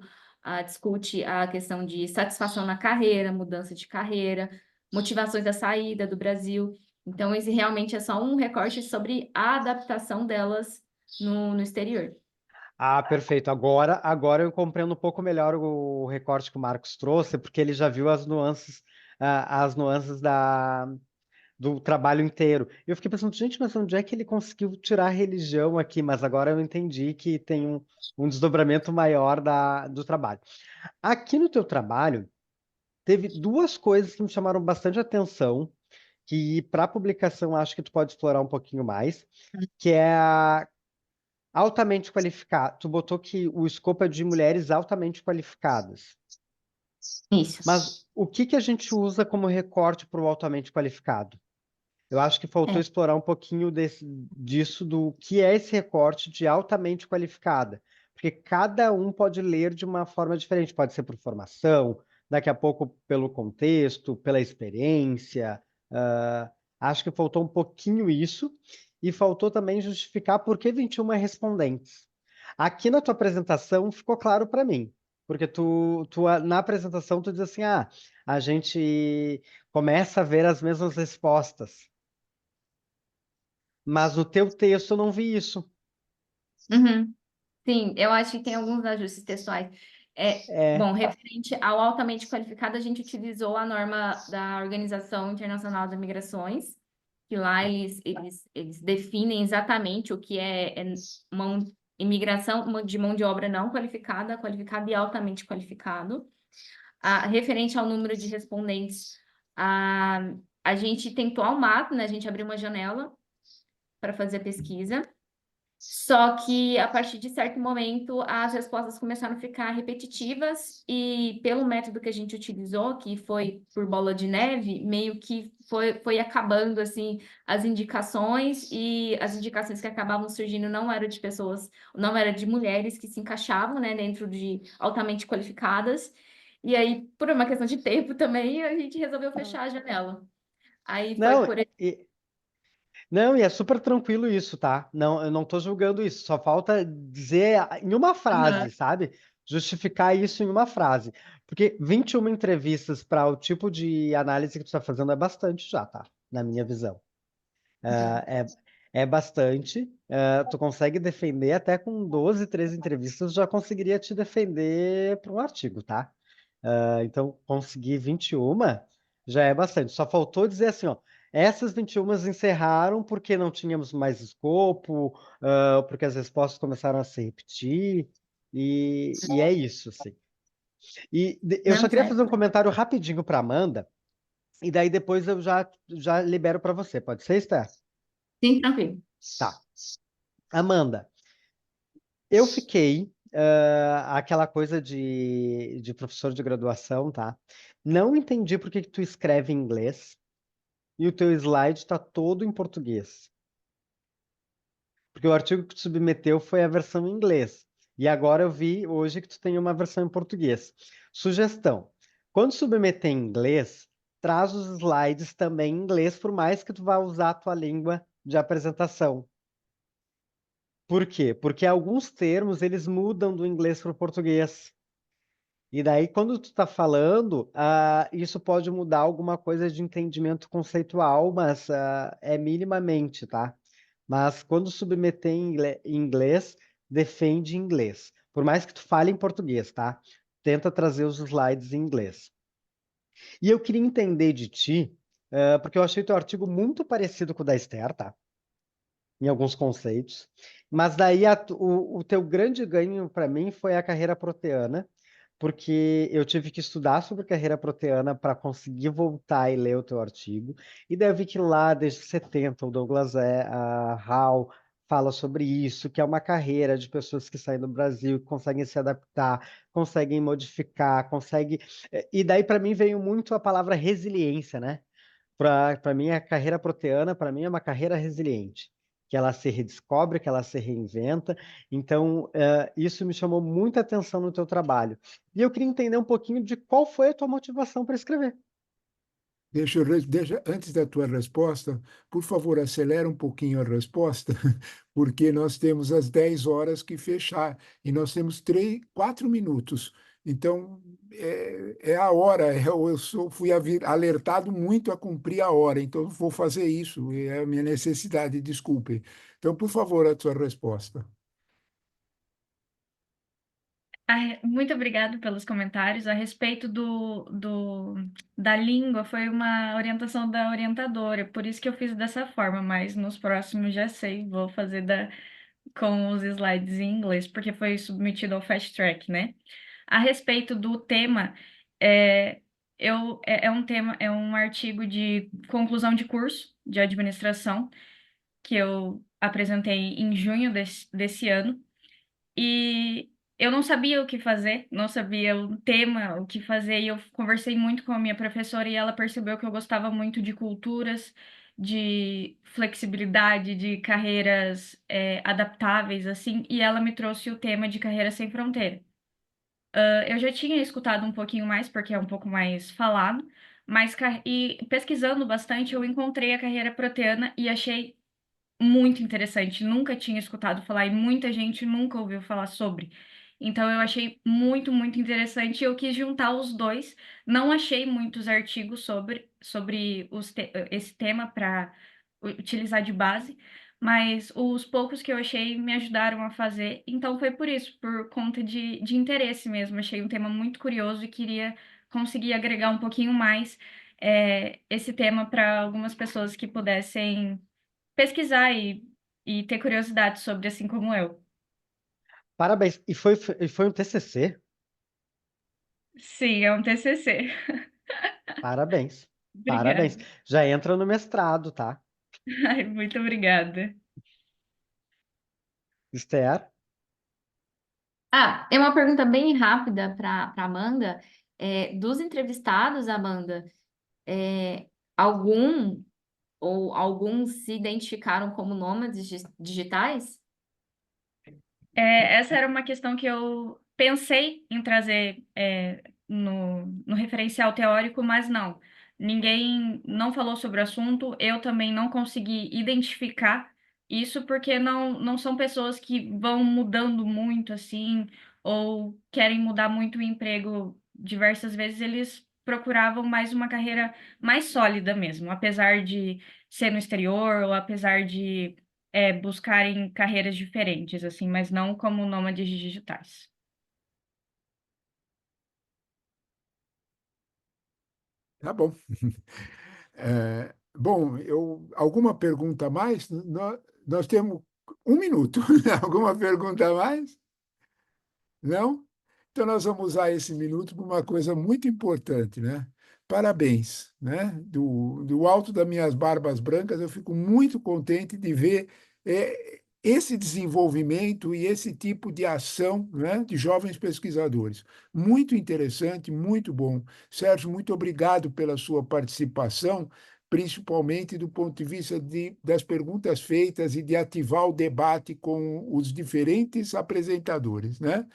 discute a questão de satisfação na carreira, mudança de carreira, motivações da saída do Brasil. Então, esse realmente é só um recorte sobre a adaptação delas no exterior. Perfeito. Agora eu compreendo um pouco melhor o recorte que o Marcos trouxe, porque ele já viu as nuances do trabalho inteiro. Eu fiquei pensando, gente, mas onde é que ele conseguiu tirar a religião aqui? Mas agora eu entendi que tem um desdobramento maior do trabalho. Aqui no teu trabalho, teve duas coisas que me chamaram bastante atenção, que para publicação acho que tu pode explorar um pouquinho mais, que é a altamente qualificado. Tu botou que o escopo é de mulheres altamente qualificadas. Isso. Mas o que a gente usa como recorte para o altamente qualificado? Eu acho que faltou explorar um pouquinho disso, do que é esse recorte de altamente qualificada. Porque cada um pode ler de uma forma diferente. Pode ser por formação, daqui a pouco pelo contexto, pela experiência. Acho que faltou um pouquinho isso. E faltou também justificar por que 21 respondentes. Aqui na tua apresentação ficou claro para mim. Porque na apresentação tu diz assim, a gente começa a ver as mesmas respostas. Mas no teu texto eu não vi isso. Uhum. Sim, eu acho que tem alguns ajustes textuais. Bom, referente ao altamente qualificado, a gente utilizou a norma da Organização Internacional das Migrações, que lá eles definem exatamente o que é uma imigração de mão de obra não qualificada, qualificada e altamente qualificado. Referente ao número de respondentes, a gente tentou ao máximo, né? A gente abriu uma janela para fazer a pesquisa. Só que, a partir de certo momento, as respostas começaram a ficar repetitivas e, pelo método que a gente utilizou, que foi por bola de neve, meio que foi acabando, assim, as indicações, e as indicações que acabavam surgindo não eram de pessoas, não eram de mulheres que se encaixavam, né, dentro de altamente qualificadas. E aí, por uma questão de tempo também, a gente resolveu fechar a janela. Aí foi Não, por... não, e é super tranquilo isso, tá? Não, eu não tô julgando isso. Só falta dizer em uma frase, sabe? Justificar isso em uma frase. Porque 21 entrevistas para o tipo de análise que tu está fazendo é bastante já, tá? Na minha visão. É bastante. Tu consegue defender até com 12, 13 entrevistas, já conseguiria te defender para um artigo, tá? Então, conseguir 21 já é bastante. Só faltou dizer assim, ó, essas 21 encerraram porque não tínhamos mais escopo, porque as respostas começaram a se repetir, e é isso, assim. Eu Não, só queria fazer um certo. comentário rapidinho para Amanda, e daí depois eu já libero para você. Pode ser, Esther? Sim, tranquilo. Tá. Amanda, eu fiquei aquela coisa de professor de graduação, tá? Não entendi por que tu escreve em inglês e o teu slide está todo em português. Porque o artigo que tu submeteu foi a versão em inglês. E agora eu vi hoje que tu tem uma versão em português. Sugestão: quando submeter em inglês, traz os slides também em inglês, por mais que tu vá usar a tua língua de apresentação. Por quê? Porque alguns termos eles mudam do inglês para o português. E daí, quando tu está falando, isso pode mudar alguma coisa de entendimento conceitual, mas é minimamente, tá? Mas quando submeter em inglês, defende em inglês. Por mais que tu fale em português, tá? Tenta trazer os slides em inglês. E eu queria entender de ti, porque eu achei teu artigo muito parecido com o da Esther, tá? Em alguns conceitos. Mas daí o teu grande ganho para mim foi a carreira proteana, porque eu tive que estudar sobre carreira proteana para conseguir voltar e ler o teu artigo. E daí eu vi que lá, desde 70, o Douglas Hall fala sobre isso, que é uma carreira de pessoas que saem do Brasil, que conseguem se adaptar, conseguem modificar, conseguem. E daí, para mim, veio muito a palavra resiliência, né? Para mim, a carreira proteana, para mim, é uma carreira resiliente, que ela se redescobre, que ela se reinventa. Então, isso me chamou muita atenção no teu trabalho. E eu queria entender um pouquinho de qual foi a tua motivação para escrever. Antes da tua resposta, por favor, acelera um pouquinho a resposta, porque nós temos às 10 horas que fechar e nós temos 4 minutos. Então, é a hora, fui alertado muito a cumprir a hora, então vou fazer isso, é a minha necessidade, desculpe. Então, por favor, a tua resposta. Muito obrigada pelos comentários. A respeito da língua, foi uma orientação da orientadora, por isso que eu fiz dessa forma, mas nos próximos já sei, vou fazer com os slides em inglês, porque foi submetido ao Fast Track, né? A respeito do tema, é, é um artigo de conclusão de curso de administração que eu apresentei em junho desse ano. E eu não sabia o que fazer, não sabia o tema, o que fazer, e eu conversei muito com a minha professora e ela percebeu que eu gostava muito de culturas, de flexibilidade, de carreiras adaptáveis, assim, e ela me trouxe o tema de carreira sem fronteira. Eu já tinha escutado um pouquinho mais, porque é um pouco mais falado, mas e pesquisando bastante, eu encontrei a carreira proteana e achei muito interessante. Nunca tinha escutado falar e muita gente nunca ouviu falar sobre. Então eu achei muito, muito interessante e eu quis juntar os dois. Não achei muitos artigos sobre esse tema para utilizar de base, mas os poucos que eu achei me ajudaram a fazer. Então foi por isso, por conta de interesse mesmo. Achei um tema muito curioso e queria conseguir agregar um pouquinho mais esse tema para algumas pessoas que pudessem pesquisar e ter curiosidade sobre, assim como eu. Parabéns. E foi um TCC? Sim, é um TCC. Parabéns. Parabéns. Obrigada. Já entra no mestrado, tá? Ai, muito obrigada. Esther? É uma pergunta bem rápida para Amanda. Dos entrevistados, Amanda, é, algum ou alguns se identificaram como nômades digitais? Essa era uma questão que eu pensei em trazer no referencial teórico, mas não. Ninguém não falou sobre o assunto, eu também não consegui identificar isso, porque não são pessoas que vão mudando muito assim, ou querem mudar muito o emprego diversas vezes, eles procuravam mais uma carreira mais sólida mesmo, apesar de ser no exterior, ou apesar de buscarem carreiras diferentes, assim, mas não como nômades digitais. Tá bom. Bom, alguma pergunta a mais? Nós temos 1 minuto. Alguma pergunta a mais? Não? Então, nós vamos usar esse minuto para uma coisa muito importante, né? Parabéns, né? Do alto das minhas barbas brancas, eu fico muito contente de ver esse desenvolvimento e esse tipo de ação, né, de jovens pesquisadores. Muito interessante, muito bom. Sérgio, muito obrigado pela sua participação, principalmente do ponto de vista das perguntas feitas e de ativar o debate com os diferentes apresentadores, né?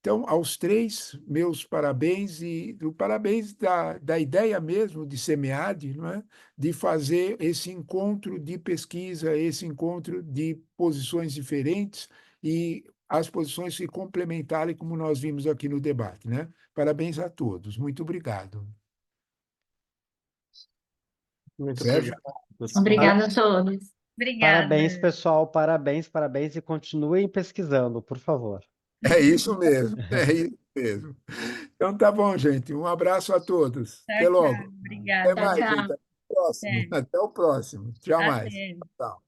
Então, aos três, meus parabéns e o parabéns da ideia mesmo de SEMEAD, não é? De fazer esse encontro de pesquisa, esse encontro de posições diferentes e as posições se complementarem, como nós vimos aqui no debate, né? Parabéns a todos. Muito obrigado. Muito Sérgio? obrigado, pessoal. Obrigada a todos. Parabéns, Obrigada. pessoal, parabéns, parabéns, e continuem pesquisando, por favor. É isso mesmo, é isso mesmo. Então tá bom, gente. Um abraço a todos. Tchau, Até tchau. logo. Obrigada. Até mais, Tchau. gente. Até o próximo. Até. Até o próximo. Tchau mais. Até. Tchau.